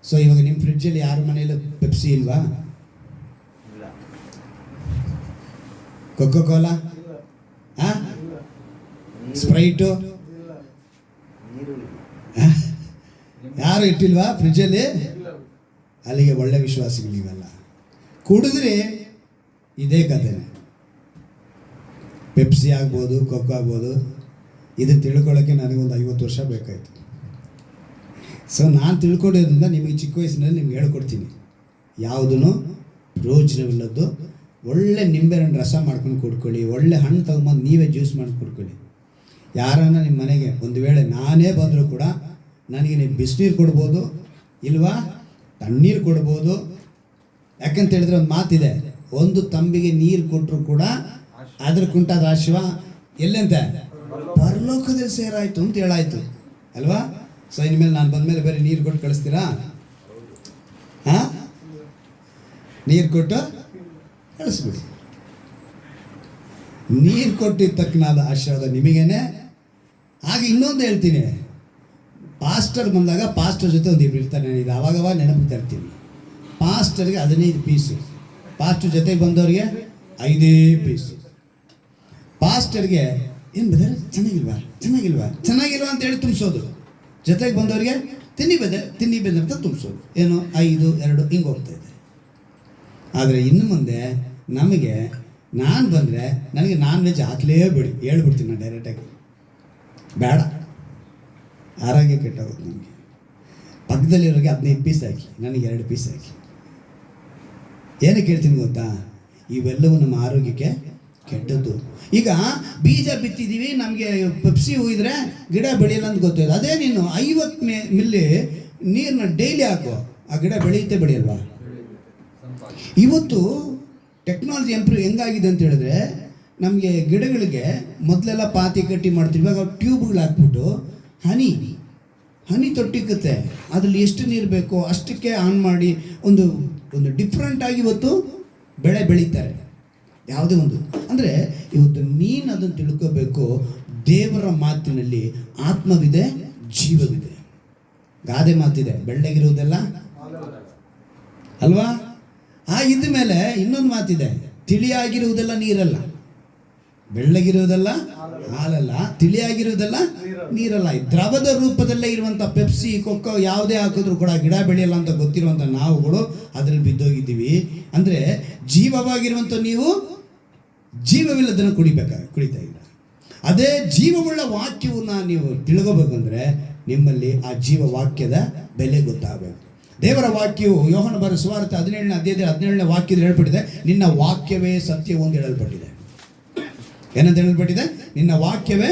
ಸೊ ಇವಾಗ ನಿಮ್ಮ ಫ್ರಿಡ್ಜಲ್ಲಿ ಯಾರ ಮನೆಯಲ್ಲೂ ಪೆಪ್ಸಿ ಇಲ್ವಾ? ಕೊಕೋ ಕೋಲಾ, ಸ್ಪ್ರೈಟು ಯಾರು ಇಟ್ಟಿಲ್ವಾ ಫ್ರಿಡ್ಜಲ್ಲಿ? ಅಲ್ಲಿಗೆ ಒಳ್ಳೆ ವಿಶ್ವಾಸಗಳಿವೆಲ್ಲ. ಕುಡಿದ್ರೆ ಇದೇ ಕಥೆನೆ. ಪೆಪ್ಸಿ ಆಗ್ಬೋದು, ಕೊಕ್ಕೋ ಆಗ್ಬೋದು. ಇದು ತಿಳ್ಕೊಳ್ಳೋಕ್ಕೆ ನನಗೊಂದು 50 ವರ್ಷ ಬೇಕಾಯಿತು. ಸೊ ನಾನು ತಿಳ್ಕೊಂಡಿರೋದ್ರಿಂದ ನಿಮಗೆ ಚಿಕ್ಕ ವಯಸ್ಸಿನಲ್ಲಿ ನಿಮ್ಗೆ ಹೇಳ್ಕೊಡ್ತೀನಿ. ಯಾವುದೂ ಪ್ರಯೋಜನವಿಲ್ಲದ್ದು. ಒಳ್ಳೆ ನಿಂಬೆಹಣ್ಣು ರಸ ಮಾಡ್ಕೊಂಡು ಕುಡ್ಕೊಳ್ಳಿ, ಒಳ್ಳೆ ಹಣ್ಣು ತೊಗೊಂಬಂದು ನೀವೇ ಜ್ಯೂಸ್ ಮಾಡಿ ಕುಡ್ಕೊಳ್ಳಿ. ಯಾರನ್ನ ನಿಮ್ಮ ಮನೆಗೆ ಒಂದು ವೇಳೆ ನಾನೇ ಬಂದರೂ ಕೂಡ ನನಗೆ ನೀವು ಬಿಸಿನೀರು ಕೊಡ್ಬೋದು, ಇಲ್ವಾ ತಣ್ಣೀರು ಕೊಡ್ಬೋದು. ಯಾಕಂತ ಹೇಳಿದ್ರೆ ಒಂದು ಮಾತಿದೆ, ಒಂದು ತಂಬಿಗೆ ನೀರು ಕೊಟ್ಟರು ಕೂಡ ಅದ್ರ ಕುಂಟಾದ ಆಶೀರ್ವ ಎಲ್ಲಂತೆ? ಪರಲೋಕದಲ್ಲಿ ಸೇರಾಯ್ತು ಅಂತ ಹೇಳಾಯ್ತು ಅಲ್ವಾ? ಸೊ ಇನ್ಮೇಲೆ ನಾನು ಬಂದಮೇಲೆ ಬೇರೆ ನೀರು ಕೊಟ್ಟು ಕಳಿಸ್ತೀರಾ? ನೀರು ಕೊಟ್ಟು ಕಳಿಸ್ಬಿಡಿ. ನೀರು ಕೊಟ್ಟಿದ್ದ ತಕ್ಕನಾದ ಆಶೀರ್ವಾದ ನಿಮಗೇನೆ. ಹಾಗೆ ಇನ್ನೊಂದು ಹೇಳ್ತೀನಿ, ಪಾಸ್ಟರ್ ಬಂದಾಗ ಪಾಸ್ಟರ್ ಜೊತೆ ಒಂದು ಇಬ್ಬರು ಇರ್ತಾರೆ. ನಾನು ಇದು ಅವಾಗವಾಗ ನೆನಪು ತರ್ತೀನಿ. ಪಾಸ್ಟರ್ಗೆ 15 ಪೀಸು, ಪಾಸ್ಟರ್ ಜೊತೆಗೆ ಬಂದವ್ರಿಗೆ 5 ಪೀಸು. ಪಾಸ್ಟರ್ಗೆ ಏನು ಬದಾರೆ ಚೆನ್ನಾಗಿಲ್ವಾ ಚೆನ್ನಾಗಿಲ್ವಾ ಅಂತ ಹೇಳಿ ತುಂಬಿಸೋದು. ಜೊತೆಗೆ ಬಂದವ್ರಿಗೆ ತಿನ್ನಿ ಬೆದ ಅಂತ ತುಂಬಿಸೋದು. ಏನು 5, 2 ಹಿಂಗೆ ಹೋಗ್ತಾ ಇದೆ. ಆದರೆ ಇನ್ನು ಮುಂದೆ ನಮಗೆ ನಾನು ಬಂದರೆ ನನಗೆ ನಾನ್ ವೆಜ್ ಹಾಕಲೇಬೇಡಿ, ಹೇಳ್ಬಿಡ್ತೀನಿ ನಾನು ಡೈರೆಕ್ಟಾಗಿ. ಬೇಡ, ಆರೋಗ್ಯ ಕೆಟ್ಟೋಗುತ್ತೆ ನಮಗೆ. ಪಕ್ಕದಲ್ಲಿರೋರಿಗೆ 15 ಪೀಸ್ ಹಾಕಿ, ನನಗೆ 2 ಪೀಸ್ ಹಾಕಿ. ಏನಕ್ಕೆ ಹೇಳ್ತೀನಿ ಗೊತ್ತಾ? ಇವೆಲ್ಲವೂ ನಮ್ಮ ಆರೋಗ್ಯಕ್ಕೆ ಕೆಟ್ಟದ್ದು. ಈಗ ಬೀಜ ಬಿತ್ತಿದ್ದೀವಿ, ನಮಗೆ ಪೆಪ್ಸಿ ಹುಯ್ದರೆ ಗಿಡ ಬೆಳೆಯಲ್ಲ ಅಂತ ಗೊತ್ತಿದೆ. ಅದೇ ನೀನು 50 ಮಿಲ್ಲಿ ನೀರನ್ನ ಡೈಲಿ ಹಾಕೋ, ಆ ಗಿಡ ಬೆಳೆಯುತ್ತೆ ಬೆಳೆಯಲ್ವಾ? ಇವತ್ತು ಟೆಕ್ನಾಲಜಿ ಇಂಪ್ರೂವ್ ಹೆಂಗಾಗಿದೆ ಅಂತ ಹೇಳಿದ್ರೆ, ನಮಗೆ ಗಿಡಗಳಿಗೆ ಮೊದಲೆಲ್ಲ ಪಾತಿ ಕಟ್ಟಿ ಮಾಡ್ತೀವಿ, ಇವಾಗ ಟ್ಯೂಬ್ಗಳು ಹಾಕ್ಬಿಟ್ಟು ಹನಿ ತೊಟ್ಟಿಕ್ಕುತ್ತೆ. ಅದರಲ್ಲಿ ಎಷ್ಟು ನೀರು ಬೇಕೋ ಅಷ್ಟಕ್ಕೆ ಆನ್ ಮಾಡಿ ಒಂದು ಡಿಫ್ರೆಂಟಾಗಿ ಇವತ್ತು ಬೆಳೆ ಬೆಳೀತಾರೆ. ಯಾವುದೇ ಒಂದು ಅಂದರೆ ಇವತ್ತು ನೀನು ಅದನ್ನು ತಿಳ್ಕೋಬೇಕು. ದೇವರ ಮಾತಿನಲ್ಲಿ ಆತ್ಮವಿದೆ, ಜೀವವಿದೆ. ಗಾದೆ ಮಾತಿದೆ, ಬೆಳ್ಳಗಿರುವುದೆಲ್ಲ ಅಲ್ವಾ? ಇದ್ದ ಮೇಲೆ ಇನ್ನೊಂದು ಮಾತಿದೆ, ತಿಳಿಯಾಗಿರುವುದೆಲ್ಲ ನೀರಲ್ಲ, ಬೆಳ್ಳಗಿರುವುದೆಲ್ಲ ಹಾಲಲ್ಲ, ತಿಳಿಯಾಗಿರುವುದೆಲ್ಲ ನೀರಲ್ಲ. ದ್ರವದ ರೂಪದಲ್ಲೇ ಇರುವಂಥ ಪೆಪ್ಸಿ, ಕೊಕ್ಕೋ ಯಾವುದೇ ಹಾಕಿದ್ರು ಕೂಡ ಗಿಡ ಬೆಳೆಯಲ್ಲ ಅಂತ ಗೊತ್ತಿರುವಂಥ ನಾವುಗಳು ಅದರಲ್ಲಿ ಬಿದ್ದೋಗಿದ್ದೀವಿ. ಅಂದರೆ ಜೀವವಾಗಿರುವಂಥ ನೀವು ಜೀವವಿಲ್ಲದನ್ನು ಕುಡಿತಾ ಇಲ್ಲ. ಅದೇ ಜೀವವುಳ್ಳ ವಾಕ್ಯವನ್ನು ನೀವು ತಿಳ್ಕೋಬೇಕಂದ್ರೆ ನಿಮ್ಮಲ್ಲಿ ಆ ಜೀವ ವಾಕ್ಯದ ಬೆಲೆ ಗೊತ್ತಾಗಬೇಕು. ದೇವರ ವಾಕ್ಯವು ಯೋಹನ ಬರೆದ ಸುವಾರ್ತೆ 17ನೇ ಅಧ್ಯಾಯದಲ್ಲಿ 17ನೇ ವಾಕ್ಯದಲ್ಲಿ ಹೇಳಲ್ಪಟ್ಟಿದೆ, ನಿನ್ನ ವಾಕ್ಯವೇ ಸತ್ಯವು ಅಂತ ಹೇಳಲ್ಪಟ್ಟಿದೆ. ಏನಂತ ಹೇಳಲ್ಪಟ್ಟಿದೆ? ನಿನ್ನ ವಾಕ್ಯವೇ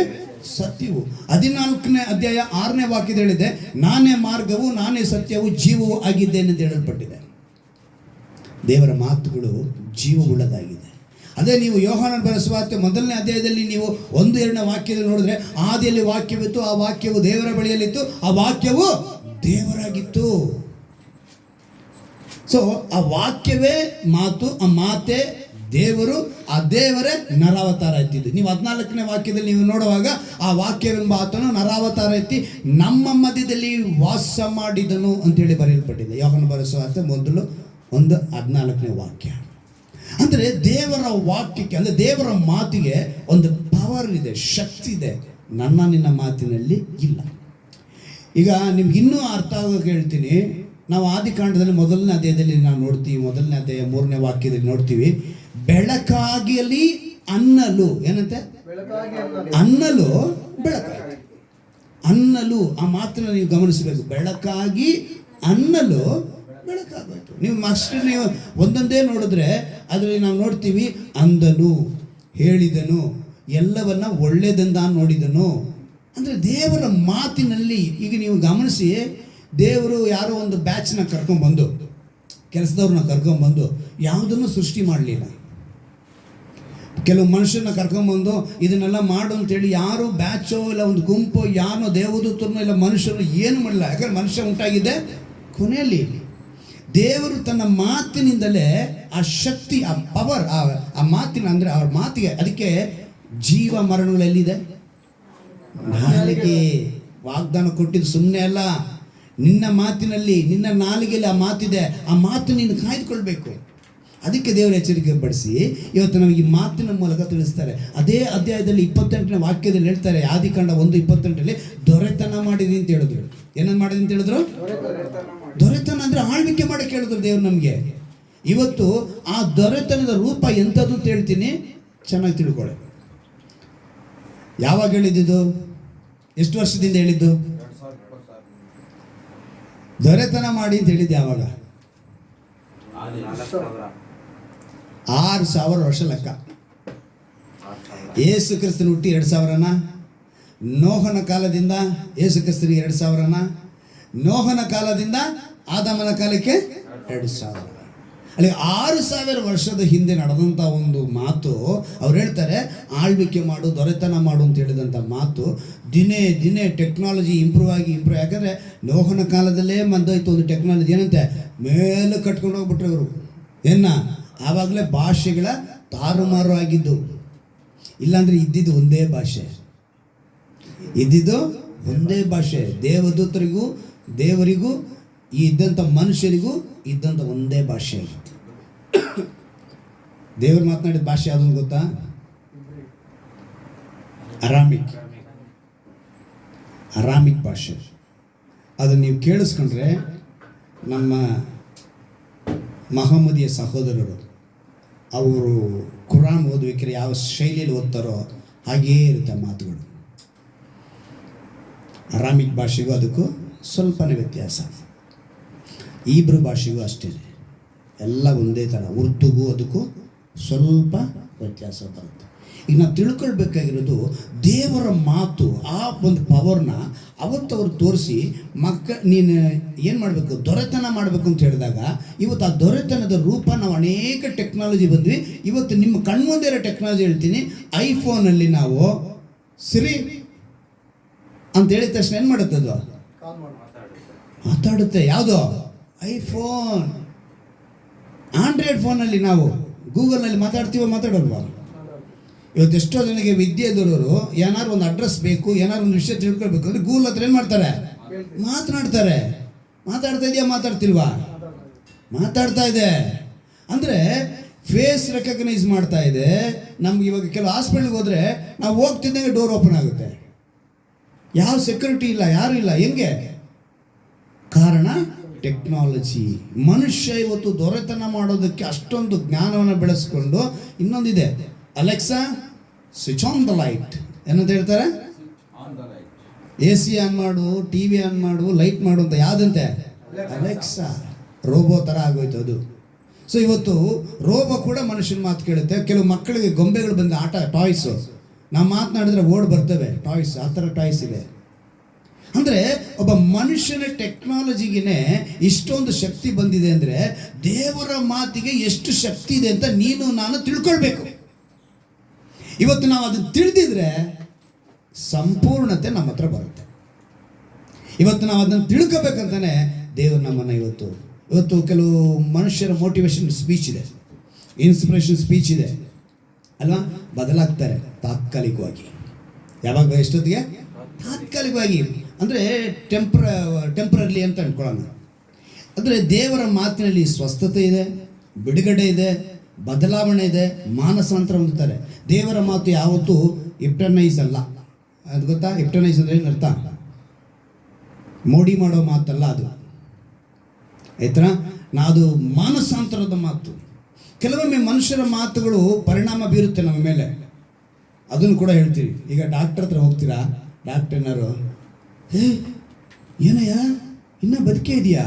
ಸತ್ಯವು. 14ನೇ ಅಧ್ಯಾಯ 6ನೇ ವಾಕ್ಯದಲ್ಲಿ ಹೇಳಿದೆ, ನಾನೇ ಮಾರ್ಗವು, ನಾನೇ ಸತ್ಯವು, ಜೀವವು ಆಗಿದ್ದೇನೆ ಅಂತ ಹೇಳಲ್ಪಟ್ಟಿದೆ. ದೇವರ ಮಾತುಗಳು ಜೀವವುಳ್ಳದಾಗಿದೆ. ಅದೇ ನೀವು ಯೋಹಾನನ ಬರೆದ ಸುವಾರ್ತೆ 1ನೇ ಅಧ್ಯಾಯದಲ್ಲಿ ನೀವು 1-2ನೇ ವಾಕ್ಯದಲ್ಲಿ ನೋಡಿದ್ರೆ, ಆದಿಯಲ್ಲಿ ವಾಕ್ಯವಿತ್ತು, ಆ ವಾಕ್ಯವು ದೇವರ ಬಳಿಯಲ್ಲಿತ್ತು, ಆ ವಾಕ್ಯವು ದೇವರಾಗಿತ್ತು. ಸೊ ಆ ವಾಕ್ಯವೇ ಮಾತು, ಆ ಮಾತೇ ದೇವರು, ಆ ದೇವರೇ ನರಾವತಾರ ಎತ್ತಿದ್ದು. ನೀವು 14ನೇ ವಾಕ್ಯದಲ್ಲಿ ನೀವು ನೋಡುವಾಗ ಆ ವಾಕ್ಯವೆಂಬ ಆತನು ನರಾವತಾರ ಎತ್ತಿ ನಮ್ಮ ಮಧ್ಯದಲ್ಲಿ ವಾಸ ಮಾಡಿದನು ಅಂತೇಳಿ ಬರೆಯಲ್ಪಟ್ಟಿದೆ. ಯೋಹಾನನ ಬರೆದ ಸುವಾರ್ತೆ 1:14ನೇ ವಾಕ್ಯ. ಅಂದರೆ ದೇವರ ವಾಕ್ಯಕ್ಕೆ, ಅಂದರೆ ದೇವರ ಮಾತಿಗೆ ಒಂದು ಪವರ್ ಇದೆ, ಶಕ್ತಿ ಇದೆ. ನಿನ್ನ ಮಾತಿನಲ್ಲಿ ಇಲ್ಲ. ಈಗ ನಿಮ್ಗೆ ಇನ್ನೂ ಅರ್ಥ ಆಗೋಕೆ ಹೇಳ್ತೀನಿ. ನಾವು ಆದಿಕಾಂಡದಲ್ಲಿ 1ನೇ ಅಧ್ಯಾಯದಲ್ಲಿ ನಾವು ನೋಡ್ತೀವಿ, 1ನೇ ಅಧ್ಯಾಯ 3ನೇ ವಾಕ್ಯದಲ್ಲಿ ನೋಡ್ತೀವಿ, ಬೆಳಕಾಗಿಯಲಿ ಅನ್ನಲು, ಏನಂತೆ? ಅನ್ನಲು ಬೆಳಕಾಗಿ. ಅನ್ನಲು, ಆ ಮಾತನ್ನು ನೀವು ಗಮನಿಸಬೇಕು. ಬೆಳಕಾಗಿ ಅನ್ನಲು ಬೆಳಕಾಗೋಯ್ತು. ನೀವು ಮಾಸ್ಟರ್ ನೀವು ಒಂದೊಂದೇ ನೋಡಿದ್ರೆ ಅದರಲ್ಲಿ ನಾವು ನೋಡ್ತೀವಿ, ಅಂದನು, ಹೇಳಿದನು, ಎಲ್ಲವನ್ನ ಒಳ್ಳೆಯದೆಂದ ನೋಡಿದನು. ಅಂದರೆ ದೇವರ ಮಾತಿನಲ್ಲಿ ಈಗ ನೀವು ಗಮನಿಸಿ, ದೇವರು ಯಾರೋ ಒಂದು ಬ್ಯಾಚ್ನ ಕರ್ಕೊಂಡ್ಬಂದು, ಕೆಲಸದವ್ರನ್ನ ಕರ್ಕೊಂಡ್ಬಂದು ಯಾವುದನ್ನು ಸೃಷ್ಟಿ ಮಾಡಲಿಲ್ಲ. ಕೆಲವು ಮನುಷ್ಯರನ್ನ ಕರ್ಕೊಂಡ್ಬಂದು ಇದನ್ನೆಲ್ಲ ಮಾಡು ಅಂತೇಳಿ ಯಾರು ಬ್ಯಾಚೋ ಇಲ್ಲ ಒಂದು ಗುಂಪು ಯಾರೋ ದೇವದೂತರನ್ನೋ ಇಲ್ಲ ಮನುಷ್ಯರು ಏನು ಮಾಡಲಿಲ್ಲ. ಯಾಕಂದ್ರೆ ಮನುಷ್ಯ ಉಂಟಾಗಿದೆ ಕೊನೆಯಲ್ಲಿ. ದೇವರು ತನ್ನ ಮಾತಿನಿಂದಲೇ ಆ ಶಕ್ತಿ, ಆ ಪವರ್, ಆ ಮಾತಿನ ಅಂದರೆ ಅವ್ರ ಮಾತಿಗೆ, ಅದಕ್ಕೆ ಜೀವ ಮರಣಗಳೆಲ್ಲಿದೆ? ನಾಲಿಗೆ. ವಾಗ್ದಾನ ಕೊಟ್ಟಿದ್ದು ಸುಮ್ಮನೆ ಅಲ್ಲ, ನಿನ್ನ ಮಾತಿನಲ್ಲಿ, ನಿನ್ನ ನಾಲಿಗೆಯಲ್ಲಿ ಆ ಮಾತಿದೆ. ಆ ಮಾತು ನೀನು ಕಾಯ್ದುಕೊಳ್ಬೇಕು. ಅದಕ್ಕೆ ದೇವರು ಎಚ್ಚರಿಕೆ ಪಡಿಸಿ ಇವತ್ತು ನಮಗೆ ಮಾತಿನ ಮೂಲಕ ತಿಳಿಸ್ತಾರೆ. ಅದೇ ಅಧ್ಯಾಯದಲ್ಲಿ 28ನೇ ವಾಕ್ಯದಲ್ಲಿ ಹೇಳ್ತಾರೆ, ಆದಿಕಾಂಡ 1:28 ದೊರೆತನ ಮಾಡಿದೆ ಅಂತ ಹೇಳಿದ್ರು. ಏನನ್ನು ಮಾಡಿದೆ ಅಂತ ಹೇಳಿದ್ರು? ದೊರೆತನ ಅಂದರೆ ಆಳ್ವಿಕೆ ಮಾಡಕ್ಕೆ ಹೇಳಿದ್ರು ದೇವ್ರು ನಮಗೆ. ಇವತ್ತು ಆ ದೊರೆತನದ ರೂಪ ಎಂಥದ್ದು ಅಂತ ಹೇಳ್ತೀನಿ, ಚೆನ್ನಾಗಿ ತಿಳ್ಕೊಳ್ಳಿ. ಯಾವಾಗ ಹೇಳಿದ್ದು? ಎಷ್ಟು ವರ್ಷದಿಂದ ಹೇಳಿದ್ದು? ದೊರೆತನ ಮಾಡಿ ಅಂತ ಹೇಳಿದ್ದು ಯಾವಾಗ? 6,000 ವರ್ಷ ಲೆಕ್ಕ. ಯೇಸು ಕ್ರಿಸ್ತನ ಹುಟ್ಟಿ 2,000ನ? ನೋಹನ ಕಾಲದಿಂದ ಯೇಸು ಕ್ರಿಸ್ತನಿಗೆ 2,000ನ? ನೋಹನ ಕಾಲದಿಂದ ಆದಾಮನ ಕಾಲಕ್ಕೆ 2,000. ಅಲ್ಲಿ 6,000 ವರ್ಷದ ಹಿಂದೆ ನಡೆದಂಥ ಒಂದು ಮಾತು. ಅವ್ರು ಹೇಳ್ತಾರೆ ಆಳ್ವಿಕೆ ಮಾಡು, ದೊರೆತನ ಮಾಡು ಅಂತ ಹೇಳಿದಂಥ ಮಾತು ದಿನೇ ದಿನೇ ಟೆಕ್ನಾಲಜಿ ಇಂಪ್ರೂವ್ ಆಗಿ ಯಾಕಂದರೆ ನೋಹನ ಕಾಲದಲ್ಲೇ ಬಂದೋಯ್ತು ಒಂದು ಟೆಕ್ನಾಲಜಿ. ಏನಂತೆ ಮೇಲೆ ಕಟ್ಕೊಂಡು ಹೋಗ್ಬಿಟ್ರು ಇವರು. ಆವಾಗಲೇ ಭಾಷೆಗಳ ತಾರುಮಾರು ಆಗಿದ್ದು. ಇಲ್ಲಾಂದರೆ ಇದ್ದಿದ್ದು ಒಂದೇ ಭಾಷೆ, ಇದ್ದಿದ್ದು ಒಂದೇ ಭಾಷೆ. ದೇವದೂತರಿಗೂ ದೇವರಿಗೂ ಇದ್ದಂಥ ಮನುಷ್ಯರಿಗೂ ಇದ್ದಂಥ ಒಂದೇ ಭಾಷೆ. ದೇವರು ಮಾತನಾಡಿದ ಭಾಷೆ ಯಾವುದನ್ನು ಗೊತ್ತಾ? ಅರಾಮಿಕ್ ಭಾಷೆ. ಅದನ್ನು ನೀವು ಕೇಳಿಸ್ಕೊಂಡ್ರೆ ನಮ್ಮ ಮಹಮ್ಮದಿಯ ಸಹೋದರರು ಅವರು ಕುರಾನ್ ಓದಬೇಕಾದ್ರೆ ಯಾವ ಶೈಲಿಯಲ್ಲಿ ಓದ್ತಾರೋ ಹಾಗೇ ಇರುತ್ತೆ ಮಾತುಗಳು. ಅರಾಮಿಕ್ ಭಾಷೆಗೂ ಅದಕ್ಕೂ ಸ್ವಲ್ಪನೇ ವ್ಯತ್ಯಾಸ. ಈಬ್ರು ಭಾಷೆಗೂ ಅಷ್ಟೇ, ಎಲ್ಲ ಒಂದೇ ಥರ. ಉರ್ದುಗೂ ಅದಕ್ಕೂ ಸ್ವಲ್ಪ ವ್ಯತ್ಯಾಸ ಬರುತ್ತೆ. ಈಗ ನಾವು ತಿಳ್ಕೊಳ್ಬೇಕಾಗಿರೋದು ದೇವರ ಮಾತು, ಆ ಒಂದು ಪವರ್ನ ಅವತ್ತು ಅವ್ರು ತೋರಿಸಿ ನೀನು ಏನು ಮಾಡಬೇಕು, ದೊರೆತನ ಮಾಡಬೇಕು ಅಂತ ಹೇಳಿದಾಗ ಇವತ್ತು ಆ ದೊರೆತನದ ರೂಪ ನಾವು ಅನೇಕ ಟೆಕ್ನಾಲಜಿ ಬಂದ್ವಿ. ಇವತ್ತು ನಿಮ್ಮ ಕಣ್ಮುಂದೆ ಇರೋ ಟೆಕ್ನಾಲಜಿ ಹೇಳ್ತೀನಿ. ಐಫೋನಲ್ಲಿ ನಾವು ಸಿರಿ ಅಂತ ಹೇಳಿದ ತಕ್ಷಣ ಏನು ಮಾಡುತ್ತೆ? ಅದು ಮಾತಾಡುತ್ತೆ. ಯಾವುದು? ಐಫೋನ್. ಆಂಡ್ರಾಯ್ಡ್ ಫೋನಲ್ಲಿ ನಾವು ಗೂಗಲ್ನಲ್ಲಿ ಮಾತಾಡಲ್ವಾ? ಇವತ್ತು ಎಷ್ಟೋ ಜನಕ್ಕೆ ವಿದ್ಯೆ ಇದ್ದವರು ಏನಾದ್ರು ಒಂದು ಅಡ್ರೆಸ್ ಬೇಕು, ಏನಾದ್ರು ಒಂದು ವಿಷಯ ತಿಳ್ಕೊಳ್ಬೇಕು ಅಂದರೆ ಗೂಗಲ್ ಹತ್ರ ಏನು ಮಾಡ್ತಾರೆ? ಮಾತನಾಡ್ತಾರೆ. ಮಾತಾಡ್ತಾ ಇದೆಯಾ? ಮಾತಾಡ್ತಿಲ್ವಾ? ಮಾತಾಡ್ತಾ ಇದೆ. ಅಂದರೆ ಫೇಸ್ ರೆಕಗ್ನೈಸ್ ಮಾಡ್ತಾ ಇದೆ. ನಮ್ಗೆ ಇವಾಗ ಕೆಲವು ಹಾಸ್ಪಿಟ್ಲಿಗೆ ಹೋದರೆ ನಾವು ಹೋಗ್ತಿದ್ದಂಗೆ ಡೋರ್ ಓಪನ್ ಆಗುತ್ತೆ. ಯಾವ ಸೆಕ್ಯೂರಿಟಿ ಇಲ್ಲ, ಯಾರು ಇಲ್ಲ. ಹೆಂಗೆ? ಕಾರಣ ಟೆಕ್ನಾಲಜಿ. ಮನುಷ್ಯ ಇವತ್ತು ದೊರೆತನ ಮಾಡೋದಕ್ಕೆ ಅಷ್ಟೊಂದು ಜ್ಞಾನವನ್ನು ಬೆಳೆಸ್ಕೊಂಡು, ಇನ್ನೊಂದಿದೆ, Alexa switch on the light ಏನಂತ ಹೇಳ್ತಾರೆ? AC ಆನ್ ಮಾಡು, TV ಆನ್ ಮಾಡು, ಲೈಟ್ ಮಾಡು ಅಂತ. ಯಾವುದಂತೆ? ಅಲೆಕ್ಸಾ. ರೋಬೋ ಥರ ಆಗೋಯ್ತು ಅದು. ಸೊ ಇವತ್ತು ರೋಬೋ ಕೂಡ ಮನುಷ್ಯನ ಮಾತು ಕೇಳುತ್ತೆ. ಕೆಲವು ಮಕ್ಕಳಿಗೆ ಗೊಂಬೆಗಳು ಬಂದ ಆಟ, ಟಾಯ್ಸು, ನಾವು ಮಾತನಾಡಿದ್ರೆ ಓಡ್ ಬರ್ತವೆ ಟಾಯ್ಸ್. ಆ ಥರ ಟಾಯ್ಸ್ ಇದೆ. ಅಂದರೆ ಒಬ್ಬ ಮನುಷ್ಯನ ಟೆಕ್ನಾಲಜಿಗೆ ಇಷ್ಟೊಂದು ಶಕ್ತಿ ಬಂದಿದೆ ಅಂದರೆ ದೇವರ ಮಾತಿಗೆ ಎಷ್ಟು ಶಕ್ತಿ ಇದೆ ಅಂತ ನೀನು ನಾನು ತಿಳ್ಕೊಳ್ಬೇಕು. ಇವತ್ತು ನಾವು ಅದನ್ನು ತಿಳಿದಿದ್ರೆ ಸಂಪೂರ್ಣತೆ ನಮ್ಮ ಹತ್ರ ಬರುತ್ತೆ. ಇವತ್ತು ನಾವು ಅದನ್ನು ತಿಳ್ಕೋಬೇಕಂತಾನೆ ದೇವರು ನಮ್ಮನ್ನು ಇವತ್ತು ಕೆಲವು ಮನುಷ್ಯರ ಮೋಟಿವೇಶನ್ ಸ್ಪೀಚ್ ಇದೆ, ಇನ್ಸ್ಪಿರೇಷನ್ ಸ್ಪೀಚ್ ಇದೆ ಅಲ್ವಾ? ಬದಲಾಗ್ತಾರೆ ತಾತ್ಕಾಲಿಕವಾಗಿ. ಯಾವಾಗ? ಎಷ್ಟೊತ್ತಿಗೆ? ತಾತ್ಕಾಲಿಕವಾಗಿ. ಅಂದರೆ ಟೆಂಪ್ರರಿ ಅಂತ ಅನ್ಕೊಳ್ಳೋಣ. ಅಂದರೆ ದೇವರ ಮಾತಿನಲ್ಲಿ ಸ್ವಸ್ಥತೆ ಇದೆ, ಬಿಡುಗಡೆ ಇದೆ, ಬದಲಾವಣೆ ಇದೆ, ಮಾನಸಾಂತರ ಹೊಂದುತ್ತಾರೆ. ದೇವರ ಮಾತು ಯಾವತ್ತೂ ಇಪ್ಟನೈಸ್ ಅಲ್ಲ. ಅದು ಗೊತ್ತಾ? ಇಪ್ಟನೈಸ್ ಅಂದರೆ ಏನು ಅರ್ಥ? ಮೋಡಿ ಮಾಡೋ ಮಾತಲ್ಲ ಅದು. ಆಯ್ತಾ? ಅದು ಮಾನಸಾಂತರದ ಮಾತು. ಕೆಲವೊಮ್ಮೆ ಮನುಷ್ಯರ ಮಾತುಗಳು ಪರಿಣಾಮ ಬೀರುತ್ತೆ ನಮ್ಮ ಮೇಲೆ. ಅದನ್ನು ಕೂಡ ಹೇಳ್ತೀವಿ. ಈಗ ಡಾಕ್ಟರ್ ಹತ್ರ ಹೋಗ್ತೀರಾ, ಡಾಕ್ಟರ್ನರು ಏ ಏನಯ್ಯ ಇನ್ನೂ ಬದುಕೇ ಇದೆಯಾ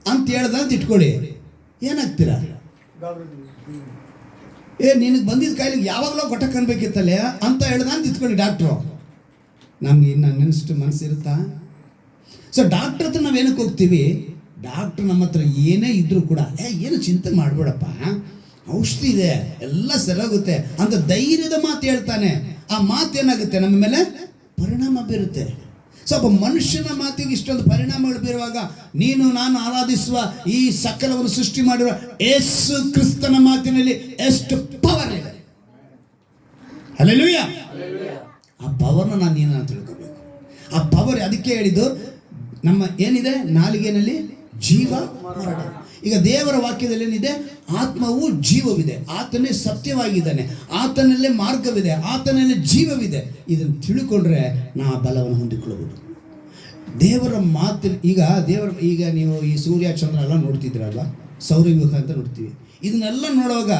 ಅಂತ ಹೇಳ್ದಂತ ಇಟ್ಕೊಳ್ಳಿ, ಏನಾಗ್ತೀರಾ? ನಿನಗೆ ಬಂದಿದ್ದ ಕಾಯಿಲೆಗೆ ಯಾವಾಗಲೂ ಗೊಟ್ಟಕ್ಕೆ ಅನ್ಬೇಕಿತ್ತಲ್ಲ ಅಂತ ಹೇಳ್ದಂತ ಇಟ್ಕೊಳ್ಳಿ ಡಾಕ್ಟ್ರು. ನಮ್ಗೆ ಇನ್ನು ನೆನೆಸ್ಟ್ ಮನಸ್ಸಿರುತ್ತಾ? ಸೊ ಡಾಕ್ಟ್ರ್ ಹತ್ರ ನಾವೇನಕ್ಕೆ ಹೋಗ್ತೀವಿ? ಡಾಕ್ಟ್ರು ನಮ್ಮ ಹತ್ರ ಏನೇ ಇದ್ರೂ ಕೂಡ ಏನು ಚಿಂತೆ ಮಾಡಬೇಡಪ್ಪ, ಔಷಧಿ ಇದೆ, ಎಲ್ಲ ಸರಿಯಾಗುತ್ತೆ ಅಂತ ಧೈರ್ಯದ ಮಾತು ಹೇಳ್ತಾನೆ. ಆ ಮಾತು ಏನಾಗುತ್ತೆ, ನಮ್ಮ ಮೇಲೆ ಪರಿಣಾಮ ಬೀರುತ್ತೆ. ಸ್ವಲ್ಪ ಮನುಷ್ಯನ ಮಾತಿಗೆ ಇಷ್ಟೊಂದು ಪರಿಣಾಮಗಳು ಬೀರುವಾಗ ನೀನು ನಾನು ಆರಾಧಿಸುವ ಈ ಸಕಲವನ್ನು ಸೃಷ್ಟಿ ಮಾಡಿರುವ ಯೇಸು ಕ್ರಿಸ್ತನ ಮಾತಿನಲ್ಲಿ ಎಷ್ಟು ಪವರ್ ಇದೆ. ಹಲ್ಲೆಲೂಯಾ. ಆ ಪವರ್ನ ನೀನು ತಿಳ್ಕೋಬೇಕು. ಆ ಪವರ್ ಅದಕ್ಕೆ ಹೇಳಿದ್ದು, ನಮ್ಮ ಏನಿದೆ ನಾಲಿಗೆಯಲ್ಲಿ ಜೀವ ಮರಣ. ಈಗ ದೇವರ ವಾಕ್ಯದಲ್ಲಿ ಏನಿದೆ, ಆತ್ಮವು ಜೀವವಿದೆ, ಆತನೇ ಸತ್ಯವಾಗಿದ್ದಾನೆ, ಆತನಲ್ಲೇ ಮಾರ್ಗವಿದೆ, ಆತನಲ್ಲೇ ಜೀವವಿದೆ. ಇದನ್ನು ತಿಳ್ಕೊಂಡ್ರೆ ನಾ ಬಲವನ್ನು ಹೊಂದಿಕೊಳ್ಳಬಹುದು. ದೇವರ ಮಾತು ಈಗ ನೀವು ಈ ಸೂರ್ಯ ಚಂದ್ರ ಎಲ್ಲ ನೋಡ್ತಿದ್ದೀರಲ್ವ, ಸೌರವ್ಯೂಹ ಅಂತ ನೋಡ್ತೀವಿ. ಇದನ್ನೆಲ್ಲ ನೋಡುವಾಗ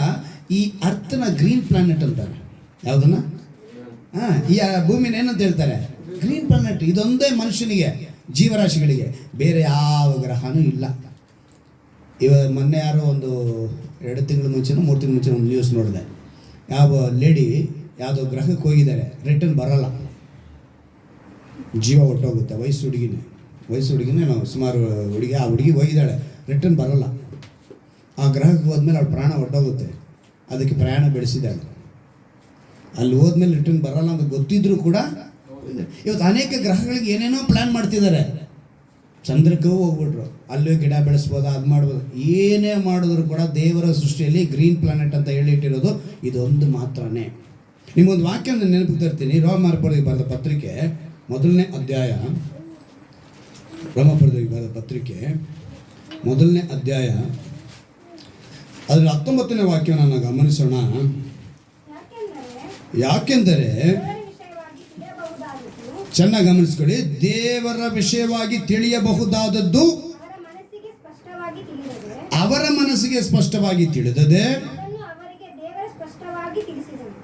ಈ ಅರ್ಥನ ಗ್ರೀನ್ ಪ್ಲಾನೆಟ್ ಅಂತಾರೆ. ಯಾವುದನ್ನ? ಈ ಭೂಮಿನ ಏನಂತ ಹೇಳ್ತಾರೆ? Green planet. ಇದೊಂದೇ ಮನುಷ್ಯನಿಗೆ, ಜೀವರಾಶಿಗಳಿಗೆ, ಬೇರೆ ಯಾವ ಗ್ರಹನೂ ಇಲ್ಲ. ಮೊನ್ನೆ ಯಾರೋ ಒಂದು 2 ತಿಂಗಳ ಮುಂಚೆನೋ 3 ತಿಂಗಳ ಮುಂಚೆ ಒಂದು ನ್ಯೂಸ್ ನೋಡಿದೆ. ಯಾವ ಲೇಡಿ ಯಾವುದೋ ಗ್ರಹಕ್ಕೆ ಹೋಗಿದ್ದಾರೆ, ರಿಟರ್ನ್ ಬರಲ್ಲ, ಜೀವ ಹೊಟ್ಟೋಗುತ್ತೆ. ವಯಸ್ಸು ಹುಡುಗಿನೇ ನಾವು ಸುಮಾರು ಹುಡುಗಿ, ಆ ಹುಡುಗಿ ಹೋಗಿದ್ದಾಳೆ, ರಿಟರ್ನ್ ಬರಲ್ಲ. ಆ ಗ್ರಹಕ್ಕೆ ಹೋದ್ಮೇಲೆ ಅವಳ ಪ್ರಾಣ ಹೊಟ್ಟೋಗುತ್ತೆ. ಅದಕ್ಕೆ ಪ್ರಯಾಣ ಬೆಳೆಸಿದ್ದಾಳೆ. ಅಲ್ಲಿ ಹೋದ್ಮೇಲೆ ರಿಟರ್ನ್ ಬರಲ್ಲ ಅಂತ ಗೊತ್ತಿದ್ರೂ ಕೂಡ ಇವತ್ತು ಅನೇಕ ಗ್ರಹಗಳಿಗೆ ಏನೇನೋ ಪ್ಲ್ಯಾನ್ ಮಾಡ್ತಿದ್ದಾರೆ. ಚಂದ್ರಕ್ಕೂ ಹೋಗ್ಬಿಟ್ರು, ಅಲ್ಲೂ ಗಿಡ ಬೆಳೆಸ್ಬೋದು, ಅದು ಮಾಡ್ಬೋದು. ಏನೇ ಮಾಡಿದ್ರು ಕೂಡ ದೇವರ ಸೃಷ್ಟಿಯಲ್ಲಿ ಗ್ರೀನ್ ಪ್ಲಾನೆಟ್ ಅಂತ ಹೇಳಿಟ್ಟಿರೋದು ಇದೊಂದು ಮಾತ್ರನೇ. ನಿಮಗೊಂದು ವಾಕ್ಯ ನೆನಪಿಗೆ ತರ್ತೀನಿ. ರೋಮಾಪುರದಲ್ಲಿ ಬರೆದ ಪತ್ರಿಕೆ 1ನೇ ಅಧ್ಯಾಯ, ರೋಮಾಪುರದಲ್ಲಿ ಬರೆದ ಪತ್ರಿಕೆ 1ನೇ ಅಧ್ಯಾಯ ಅದರ 19ನೇ ವಾಕ್ಯವನ್ನು ಗಮನಿಸೋಣ. ಯಾಕೆಂದರೆ ಚೆನ್ನಾಗಿ ಗಮನಿಸ್ಕೊಳ್ಳಿ, ದೇವರ ವಿಷಯವಾಗಿ ತಿಳಿಯಬಹುದಾದದ್ದು ಅವರ ಮನಸ್ಸಿಗೆ ಸ್ಪಷ್ಟವಾಗಿ ತಿಳಿದದೆ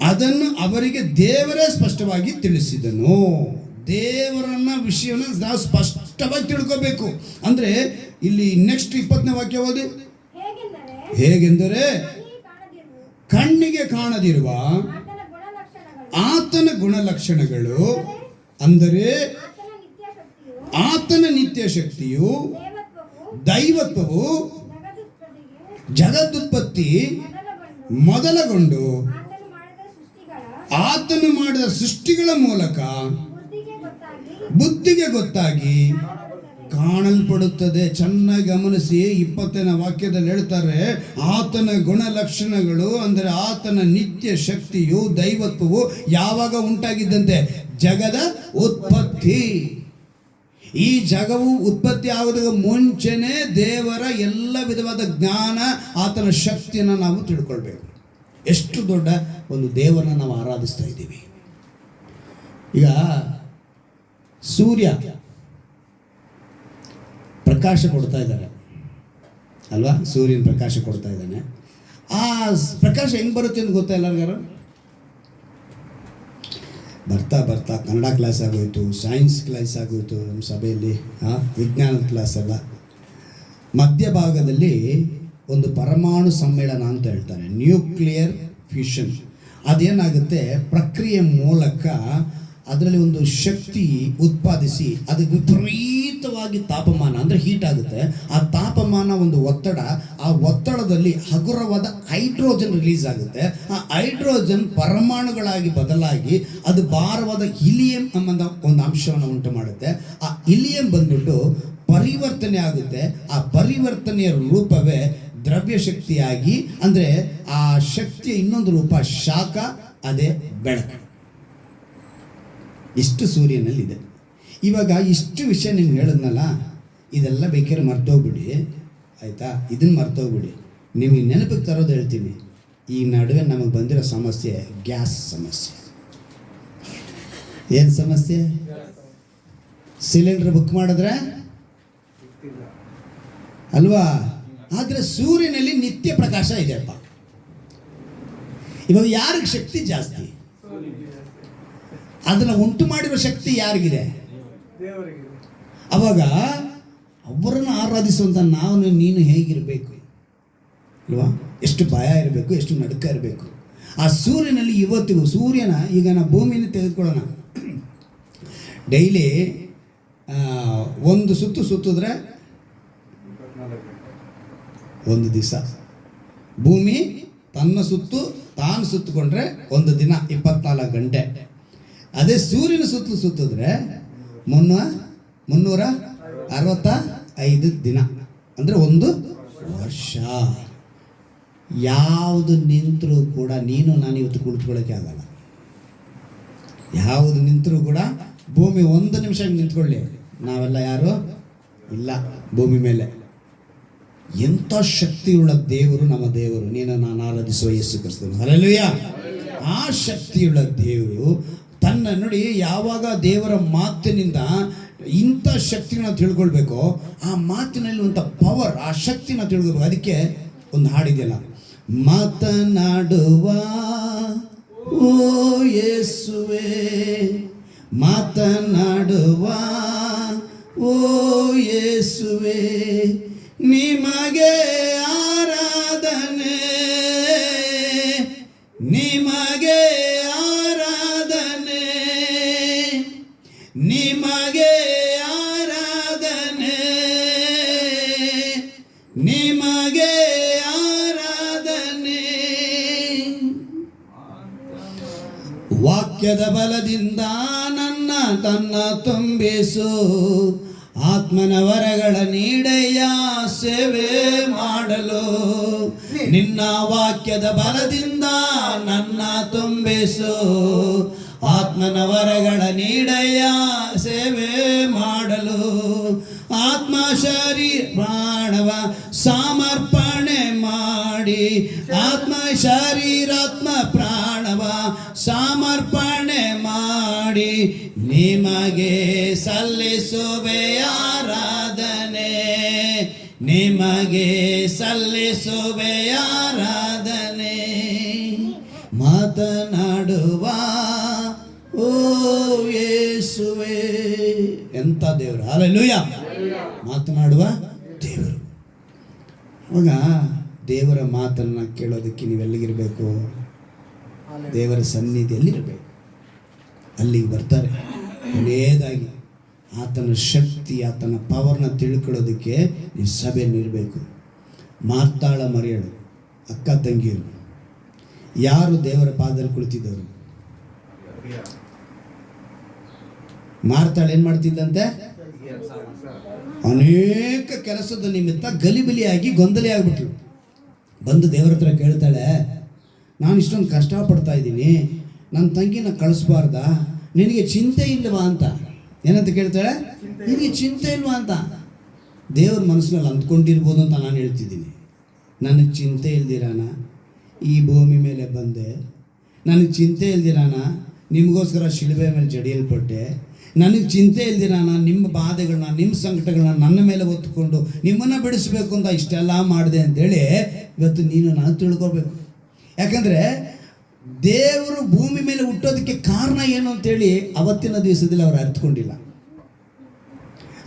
ಅದನ್ನು ಅವರಿಗೆ ದೇವರೇ ಸ್ಪಷ್ಟವಾಗಿ ತಿಳಿಸಿದನು. ದೇವರನ್ನ ವಿಷಯವನ್ನು ನಾವು ಸ್ಪಷ್ಟವಾಗಿ ತಿಳ್ಕೋಬೇಕು. ಅಂದರೆ ಇಲ್ಲಿ ನೆಕ್ಸ್ಟ್ 20ನೇ ವಾಕ್ಯ ಓದಿ. ಹೇಗೆಂದರೆ ಕಣ್ಣಿಗೆ ಕಾಣದಿರುವ ಆತನ ಗುಣಲಕ್ಷಣಗಳು, ಅಂದರೆ ಆತನ ನಿತ್ಯ ಶಕ್ತಿಯು, ದೈವತ್ವವು ಜಗದುತ್ಪತ್ತಿ ಮೊದಲಗೊಂಡು ಆತನು ಮಾಡಿದ ಸೃಷ್ಟಿಗಳ ಮೂಲಕ ಬುದ್ಧಿಗೆ ಗೊತ್ತಾಗಿ ಕಾಣಲ್ಪಡುತ್ತದೆ. ಚೆನ್ನಾಗಿ ಗಮನಿಸಿ, 20ನೇ ವಾಕ್ಯದಲ್ಲಿ ಹೇಳ್ತಾರೆ, ಆತನ ಗುಣಲಕ್ಷಣಗಳು ಅಂದರೆ ಆತನ ನಿತ್ಯ ಶಕ್ತಿಯು, ದೈವತ್ವವು ಯಾವಾಗ ಉಂಟಾಗಿದ್ದಂತೆ? ಜಗದ ಉತ್ಪತ್ತಿ. ಈ ಜಗವು ಉತ್ಪತ್ತಿ ಆಗೋದಕ್ಕೆ ಮುಂಚೆನೇ ದೇವರ ಎಲ್ಲ ವಿಧವಾದ ಜ್ಞಾನ, ಆತನ ಶಕ್ತಿಯನ್ನು ನಾವು ತಿಳ್ಕೊಳ್ಬೇಕು. ಎಷ್ಟು ದೊಡ್ಡ ಒಂದು ದೇವರನ್ನ ನಾವು ಆರಾಧಿಸ್ತಾ ಇದ್ದೀವಿ. ಈಗ ಸೂರ್ಯ ಪ್ರಕಾಶ ಕೊಡ್ತಾ ಇದ್ದಾರೆ ಅಲ್ವಾ? ಸೂರ್ಯನ ಪ್ರಕಾಶ ಕೊಡ್ತಾ ಇದ್ದಾನೆ. ಆ ಪ್ರಕಾಶ ಹೆಂಗೆ ಬರುತ್ತೆ ಅಂತ ಗೊತ್ತಾ ಎಲ್ಲರಿಗಾರು? ಬರ್ತಾ ಬರ್ತಾ ಕನ್ನಡ ಕ್ಲಾಸ್ ಆಗೋಯ್ತು, ಸೈನ್ಸ್ ಕ್ಲಾಸ್ ಆಗೋಯ್ತು, ನಮ್ಮ ಸಭೆಯಲ್ಲಿ ವಿಜ್ಞಾನದ ಕ್ಲಾಸ್ ಎಲ್ಲ. ಮಧ್ಯಭಾಗದಲ್ಲಿ ಒಂದು ಪರಮಾಣು ಸಮ್ಮೇಳನ ಅಂತ ಹೇಳ್ತಾರೆ, ನ್ಯೂಕ್ಲಿಯರ್ ಫ್ಯೂಷನ್. ಅದೇನಾಗುತ್ತೆ, ಪ್ರಕ್ರಿಯೆ ಮೂಲಕ ಅದರಲ್ಲಿ ಒಂದು ಶಕ್ತಿ ಉತ್ಪಾದಿಸಿ ಅದು ವಿಪರೀತವಾಗಿ ತಾಪಮಾನ ಅಂದರೆ ಹೀಟ್ ಆಗುತ್ತೆ. ಆ ತಾಪಮಾನ ಒಂದು ಒತ್ತಡ, ಆ ಒತ್ತಡದಲ್ಲಿ ಹಗುರವಾದ ಹೈಡ್ರೋಜನ್ ರಿಲೀಸ್ ಆಗುತ್ತೆ. ಆ ಹೈಡ್ರೋಜನ್ ಪರಮಾಣುಗಳಾಗಿ ಬದಲಾಗಿ ಅದು ಭಾರವಾದ ಹಿಲಿಯಂ ಎಂಬ ಒಂದು ಅಂಶವನ್ನು ಉಂಟು ಮಾಡುತ್ತೆ. ಆ ಹಿಲಿಯಂ ಬಂದ್ಬಿಟ್ಟು ಪರಿವರ್ತನೆ ಆಗುತ್ತೆ. ಆ ಪರಿವರ್ತನೆಯ ರೂಪವೇ ದ್ರವ್ಯ ಶಕ್ತಿಯಾಗಿ, ಅಂದರೆ ಆ ಶಕ್ತಿಯ ಇನ್ನೊಂದು ರೂಪ ಶಾಖ, ಅದೇ ಬೆಳಕು. ಇಷ್ಟು ಸೂರ್ಯನಲ್ಲಿದೆ. ಇವಾಗ ಇಷ್ಟು ವಿಷಯ ನಿಮ್ಗೆ ಹೇಳಿದ್ನಲ್ಲ, ಇದೆಲ್ಲ ಬೇಕಾದ್ರೆ ಮರ್ತೋಗ್ಬಿಡಿ, ಆಯಿತಾ? ಇದನ್ನು ಮರ್ತೋಗ್ಬಿಡಿ. ನಿಮಗೆ ನೆನಪಿಗೆ ತರೋದು ಹೇಳ್ತೀನಿ. ಈ ನಡುವೆ ನಮಗೆ ಬಂದಿರೋ ಸಮಸ್ಯೆ ಗ್ಯಾಸ್ ಸಮಸ್ಯೆ. ಏನು ಸಮಸ್ಯೆ? ಸಿಲಿಂಡರ್ ಬುಕ್ ಮಾಡಿದ್ರೆ ಅಲ್ವಾ? ಆದರೆ ಸೂರ್ಯನಲ್ಲಿ ನಿತ್ಯ ಪ್ರಕಾಶ ಇದೆಯಪ್ಪ. ಇವಾಗ ಯಾರಿಗೆ ಶಕ್ತಿ ಜಾಸ್ತಿ? ಅದನ್ನು ಉಂಟು ಮಾಡಿರೋ ಶಕ್ತಿ ಯಾರಿಗಿದೆ? ದೇವರಿಗೆ ಅವಾಗ ಅವರನ್ನು ಆರಾಧಿಸುವಂಥ ನಾವು ನೀನು ಹೇಗಿರಬೇಕು ಅಲ್ವಾ? ಎಷ್ಟು ಭಯ ಇರಬೇಕು, ಎಷ್ಟು ನಡುಕ ಇರಬೇಕು. ಆ ಸೂರ್ಯನಲ್ಲಿ ಇವತ್ತಿಗೂ ಸೂರ್ಯನ ಈಗ ನಾವು ಭೂಮಿನ ತೆಗೆದುಕೊಳ್ಳೋಣ, ಡೈಲಿ ಒಂದು ಸುತ್ತಿದ್ರೆ ಒಂದು ದಿವಸ, ಭೂಮಿ ತನ್ನ ತಾನು ಸುತ್ತಕೊಂಡ್ರೆ ಒಂದು ದಿನ 24 ಗಂಟೆ. ಅದೇ ಸೂರ್ಯನ ಸುತ್ತಿದ್ರೆ 365 ದಿನ, ಅಂದರೆ ಒಂದು ವರ್ಷ. ಯಾವುದು ನಿಂತರೂ ಕೂಡ ನೀನು ನಾನು ಇವತ್ತು ಕುಳಿತುಕೊಳ್ಳೋಕ್ಕೆ ಆಗಲ್ಲ. ಯಾವುದು ನಿಂತರೂ ಕೂಡ ಭೂಮಿ ಒಂದು ನಿಮಿಷ ನಿಂತ್ಕೊಳ್ಳಿ, ನಾವೆಲ್ಲ ಯಾರು ಇಲ್ಲ ಭೂಮಿ ಮೇಲೆ. ಎಂಥ ಶಕ್ತಿಯುಳ್ಳ ದೇವರು ನಮ್ಮ ದೇವರು, ನೀನು ನಾನು ಆರಾಧಿಸುವ ಯೇಸು ಕ್ರಿಸ್ತನು. ಹಲ್ಲೆಲೂಯಾ. ಆ ಶಕ್ತಿಯುಳ್ಳ ದೇವರು ತನ್ನ ನೋಡಿ, ಯಾವಾಗ ದೇವರ ಮಾತಿನಿಂದ ಇಂಥ ಶಕ್ತಿನ ತಿಳ್ಕೊಳ್ಬೇಕೋ ಆ ಮಾತಿನಲ್ಲಿ ಒಂದು ಪವರ್, ಆ ಶಕ್ತಿನ ತಿಳ್ಕೊಳ್ಬೇಕು. ಅದಕ್ಕೆ ಒಂದು ಹಾಡಿದೆಯಲ್ಲ, ಮಾತನಾಡುವ ಓ ಯೇಸುವೆ, ಮಾತನಾಡುವ ಓ ಯೇಸುವೆ, ನಿಮಗೆ ಆರಾಧನೆ, ನಿಮಗೆ ಆರಾಧನೆ, ನಿಮಗೆ ಆರಾಧನೆ, ನಿಮಗೆ ಆರಾಧನೆ. ವಾಕ್ಯದ ಬಲದಿಂದ ತನ್ನ ತುಂಬಿಸು, ಆತ್ಮನ ವರಗಳ ನೀಡೆಯ ಸೇವೆ ಮಾಡಲು. ನಿನ್ನ ವಾಕ್ಯದ ಬಲದಿಂದ ನನ್ನ ತುಂಬಿಸು, ಆತ್ಮನ ವರಗಳ ನೀಡೆಯ ಸೇವೆ ಮಾಡಲು. ಆತ್ಮ ಶರೀರ ಪ್ರಾಣವ ಸಮರ್ಪಣೆ ಮಾಡಿ, ಆತ್ಮ ಶರೀರಾತ್ಮ ಪ್ರಾಣವ ಸಮರ್ಪಣೆ ಮಾಡಿ, ನಿಮಗೆ ಸಲ್ಲಿಸುವೆ ಆರಾಧನೆ, ನಿಮಗೆ ಸಲ್ಲಿಸುವೆ ಆರಾಧನೆ. ಮಾತನಾಡುವ ಓ ಯೇಸುವೆ, ಎಂಥ ದೇವರು. ಹಲ್ಲೆಲೂಯಾ. ಮಾತನಾಡುವ ದೇವರು. ಅವಾಗ ದೇವರ ಮಾತನ್ನು ಕೇಳೋದಕ್ಕೆ ನೀವೆಲ್ಲಿಗಿರಬೇಕು? ದೇವರ ಸನ್ನಿಧಿಯಲ್ಲಿರಬೇಕು. ಅಲ್ಲಿಗೆ ಬರ್ತಾರೆ. ಕೊನೆಯದಾಗಿ ಆತನ ಶಕ್ತಿ, ಆತನ ಪವರ್ನ ತಿಳ್ಕೊಳ್ಳೋದಕ್ಕೆ ನೀವು ಸಭೆಯಲ್ಲಿರಬೇಕು. ಮಾರ್ತಾಳ ಮರಿಯಳು ಅಕ್ಕ ತಂಗಿಯರು ಯಾರು ದೇವರ ಪಾದದಲ್ಲಿ ಕುಳಿತಿದ್ದವರು? ಮಾರ್ತಾಳ ಏನು ಮಾಡ್ತಿದ್ದಂತೆ? ಅನೇಕ ಕೆಲಸದ ನಿಮಿತ್ತ ಗಲಿಬಿಲಿಯಾಗಿ ಗೊಂದಲಿ ಆಗಿಬಿಟ್ರು. ಬಂದು ದೇವರ ಹತ್ರ ಕೇಳ್ತಾಳೆ, ನಾನು ಇಷ್ಟೊಂದು ಕಷ್ಟಪಡ್ತಾ ಇದ್ದೀನಿ, ನನ್ನ ತಂಗಿನ ಕಳಿಸ್ಬಾರ್ದಾ? ನಿನಗೆ ಚಿಂತೆ ಇಲ್ಲವಾ ಅಂತ. ಏನಂತ ಕೇಳ್ತಾಳೆ? ನಿನಗೆ ಚಿಂತೆ ಇಲ್ವಾ ಅಂತ. ದೇವ್ರ ಮನಸ್ಸಿನಲ್ಲಿ ಅಂದ್ಕೊಂಡಿರ್ಬೋದು ಅಂತ ನಾನು ಹೇಳ್ತಿದ್ದೀನಿ. ನನಗೆ ಚಿಂತೆ ಇಲ್ದಿರಾನ ಈ ಭೂಮಿ ಮೇಲೆ ಬಂದೆ, ನನಗೆ ಚಿಂತೆ ಇಲ್ದಿರಾನ ನಿಮಗೋಸ್ಕರ ಶಿಲುಬೆ ಮೇಲೆ ಜಡಿಯಲ್ಪಟ್ಟೆ, ನನಗೆ ಚಿಂತೆ ಇಲ್ದಿರಾನ ನಿಮ್ಮ ಬಾಧೆಗಳನ್ನ, ನಿಮ್ಮ ಸಂಕಟಗಳನ್ನ ನನ್ನ ಮೇಲೆ ಹೊತ್ತುಕೊಂಡು ನಿಮ್ಮನ್ನು ಬಿಡಿಸ್ಬೇಕು ಅಂತ ಇಷ್ಟೆಲ್ಲ ಮಾಡಿದೆ ಅಂತೇಳಿ ಇವತ್ತು ನೀನು ನಾನು ತಿಳ್ಕೊಬೇಕು. ಯಾಕಂದರೆ ದೇವರು ಭೂಮಿ ಮೇಲೆ ಹುಟ್ಟೋದಕ್ಕೆ ಕಾರಣ ಏನು ಅಂತೇಳಿ ಅವತ್ತಿನ ದಿವಸದಲ್ಲಿ ಅವ್ರು ಅರ್ಥಕೊಂಡಿಲ್ಲ.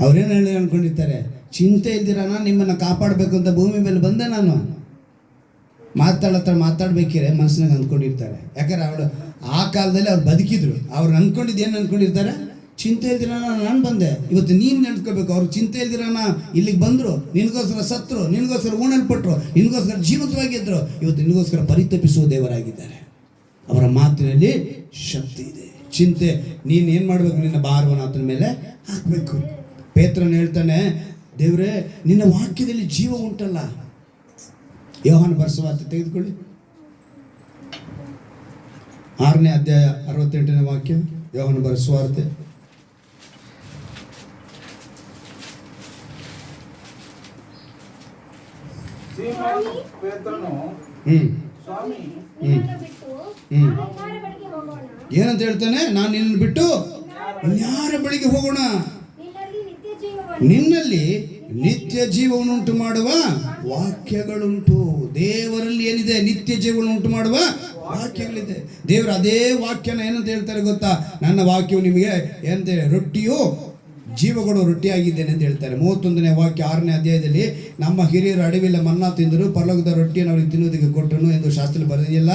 ಅವ್ರೇನು ಹೇಳಿ ಅಂದ್ಕೊಂಡಿರ್ತಾರೆ, ಚಿಂತೆ ಇಲ್ದಿರಾನ ನಿಮ್ಮನ್ನು ಕಾಪಾಡಬೇಕು ಅಂತ ಭೂಮಿ ಮೇಲೆ ಬಂದೆ ನಾನು. ಮಾತಾಡ್ಬೇಕಿರೆ ಮನಸ್ಸಿನಾಗ ಅಂದ್ಕೊಂಡಿರ್ತಾರೆ. ಯಾಕಂದ್ರೆ ಅವಳು ಆ ಕಾಲದಲ್ಲಿ ಅವ್ರು ಬದುಕಿದ್ರು. ಅವ್ರು ಅಂದ್ಕೊಂಡಿದ್ದು ಏನು ಅಂದ್ಕೊಂಡಿರ್ತಾರೆ? ಚಿಂತೆ ಇಲ್ದಿರಾನ ನಾನು ಬಂದೆ, ಇವತ್ತು ನೀನು ನೆನ್ಸ್ಕೋಬೇಕು. ಅವ್ರು ಚಿಂತೆ ಇಲ್ದಿರಾನ ಇಲ್ಲಿಗೆ ಬಂದರು, ನಿನಗೋಸ್ಕರ ಸತ್ರು, ನಿನಗೋಸ್ಕರ ಉಣಲ್ಪಟ್ರು, ನಿನಗೋಸ್ಕರ ಜೀವಂತವಾಗಿದ್ದರು, ಇವತ್ತು ನಿನಗೋಸ್ಕರ ಪರಿತಪಿಸುವ ದೇವರಾಗಿದ್ದಾರೆ. ಅವರ ಮಾತಿನಲ್ಲಿ ಶಕ್ತಿ ಇದೆ. ಚಿಂತೆ ನೀನು ಏನು ಮಾಡಬೇಕು? ನಿನ್ನ ಭಾರವನ್ನು ಆತನ ಮೇಲೆ ಹಾಕಬೇಕು. ಪೇತ್ರನ ಹೇಳ್ತಾನೆ, ದೇವರೇ ನಿನ್ನ ವಾಕ್ಯದಲ್ಲಿ ಜೀವ ಉಂಟಲ್ಲ. ಯೋಹಾನ ಬರೆಸುವಾರ್ತೆ ತೆಗೆದುಕೊಳ್ಳಿ, 6ನೇ ಅಧ್ಯಾಯ 68ನೇ ವಾಕ್ಯ. ಯೋಹಾನ ಬರೆಸುವಾರ್ತೆ ಏನಂತ ಹೇಳ್ತಾನೆ? ನಾನು ನಿನ್ನ ಬಿಟ್ಟು ಇನ್ಯಾರ ಬಳಿಗೆ ಹೋಗೋಣ? ನಿನ್ನಲ್ಲಿ ನಿತ್ಯ ಜೀವವನ್ನುಂಟು ಮಾಡುವ ವಾಕ್ಯಗಳುಂಟು. ದೇವರಲ್ಲಿ ಏನಿದೆ? ನಿತ್ಯ ಜೀವವನ್ನುಂಟು ಮಾಡುವ ವಾಕ್ಯಗಳಿದೆ. ದೇವರು ಅದೇ ವಾಕ್ಯನ ಏನಂತ ಹೇಳ್ತಾರೆ ಗೊತ್ತಾ? ನನ್ನ ವಾಕ್ಯವು ನಿಮಗೆ ಏನಂತ, ರೊಟ್ಟಿಯು ಜೀವ ಕೊಡುವ ರೊಟ್ಟಿಯಾಗಿದ್ದೇನೆ ಅಂತ ಹೇಳ್ತಾರೆ. 31ನೇ ವಾಕ್ಯ 6ನೇ ಅಧ್ಯಾಯದಲ್ಲಿ, ನಮ್ಮ ಹಿರಿಯರು ಅಡವಿಲ್ಲ ಮನ್ನಾ ತಿಂದರು, ಪರಲೋಕದ ರೊಟ್ಟಿಯನ್ನು ಅವರಿಗೆ ತಿನ್ನುವುದಕ್ಕೆ ಕೊಟ್ಟನು ಎಂದು ಶಾಸ್ತ್ರದಲ್ಲಿ ಬರೆದಿಲ್ಲ.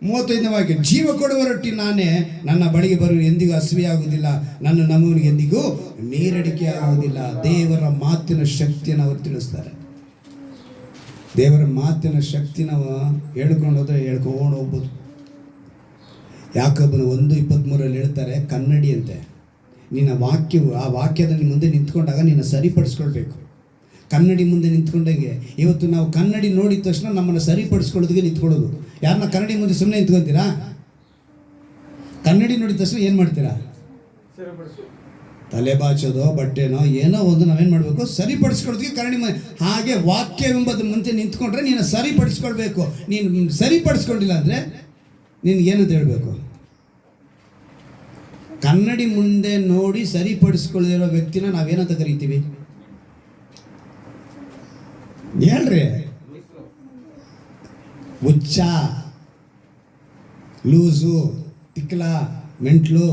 35ನೇ ವಾಕ್ಯ, ಜೀವ ಕೊಡುವ ರೊಟ್ಟಿ ನಾನೇ, ನನ್ನ ಬಳಿಗೆ ಬರುವ ಎಂದಿಗೂ ಹಸಿವೆಯಾಗುವುದಿಲ್ಲ, ನನ್ನ ನಮ್ಮವನಿಗೆ ಎಂದಿಗೂ ನೀರಡಿಕೆ ಆಗುವುದಿಲ್ಲ. ದೇವರ ಮಾತಿನ ಶಕ್ತಿಯನ್ನು ಅವರು ತಿಳಿಸ್ತಾರೆ. ದೇವರ ಮಾತಿನ ಶಕ್ತಿ ನಾವು ಹೇಳ್ಕೊಂಡು ಹೋದ್ರೆ ಹೇಳ್ಕೊಂಡು ಹೋಗ್ಬೋದು. ಯಾಕೊಬ್ಬನು 1:23 ಹೇಳ್ತಾರೆ, ಕನ್ನಡಿ ಅಂತೆ, ನಿನ್ನ ವಾಕ್ಯವು ಆ ವಾಕ್ಯದ ಮುಂದೆ ನಿಂತ್ಕೊಂಡಾಗ ನೀನು ಸರಿಪಡಿಸ್ಕೊಳ್ಬೇಕು. ಕನ್ನಡಿ ಮುಂದೆ ನಿಂತ್ಕೊಂಡಂಗೆ ಇವತ್ತು ನಾವು ಕನ್ನಡಿ ನೋಡಿದ ತಕ್ಷಣ ನಮ್ಮನ್ನು ಸರಿಪಡಿಸ್ಕೊಳ್ಳೋದಕ್ಕೆ ನಿಂತ್ಕೊಳ್ಳೋದು. ಯಾರನ್ನ ಕನ್ನಡಿ ಮುಂದೆ ಸುಮ್ಮನೆ ನಿಂತ್ಕೊತೀರಾ? ಕನ್ನಡಿ ನೋಡಿದ ತಕ್ಷಣ ಏನು ಮಾಡ್ತೀರಾ? ತಲೆ ಬಾಚೋದೋ ಬಟ್ಟೆನೋ ಏನೋ ಒಂದು ನಾವೇನು ಮಾಡಬೇಕು, ಸರಿಪಡಿಸ್ಕೊಳ್ಳೋದಕ್ಕೆ ಕನ್ನಡಿ ಹಾಗೆ ವಾಕ್ಯವೆಂಬುದು ಮುಂದೆ ನಿಂತ್ಕೊಂಡ್ರೆ ನೀನು ಸರಿಪಡಿಸ್ಕೊಳ್ಬೇಕು. ನೀನು ಸರಿಪಡಿಸ್ಕೊಂಡಿಲ್ಲ ಅಂದರೆ ನಿನ್ಗೇನಂತ ಹೇಳಬೇಕು? ಕನ್ನಡಿ ಮುಂದೆ ನೋಡಿ ಸರಿಪಡಿಸ್ಕೊಳ್ಳದಿರೋ ವ್ಯಕ್ತಿನ ನಾವೇನಂತ ಕರಿತೀವಿ ಹೇಳ್ರಿ? ಹುಚ್ಚ, ಲೂಸು, ತಿಕ್ಲ, ಮೆಂಟ್ಲು,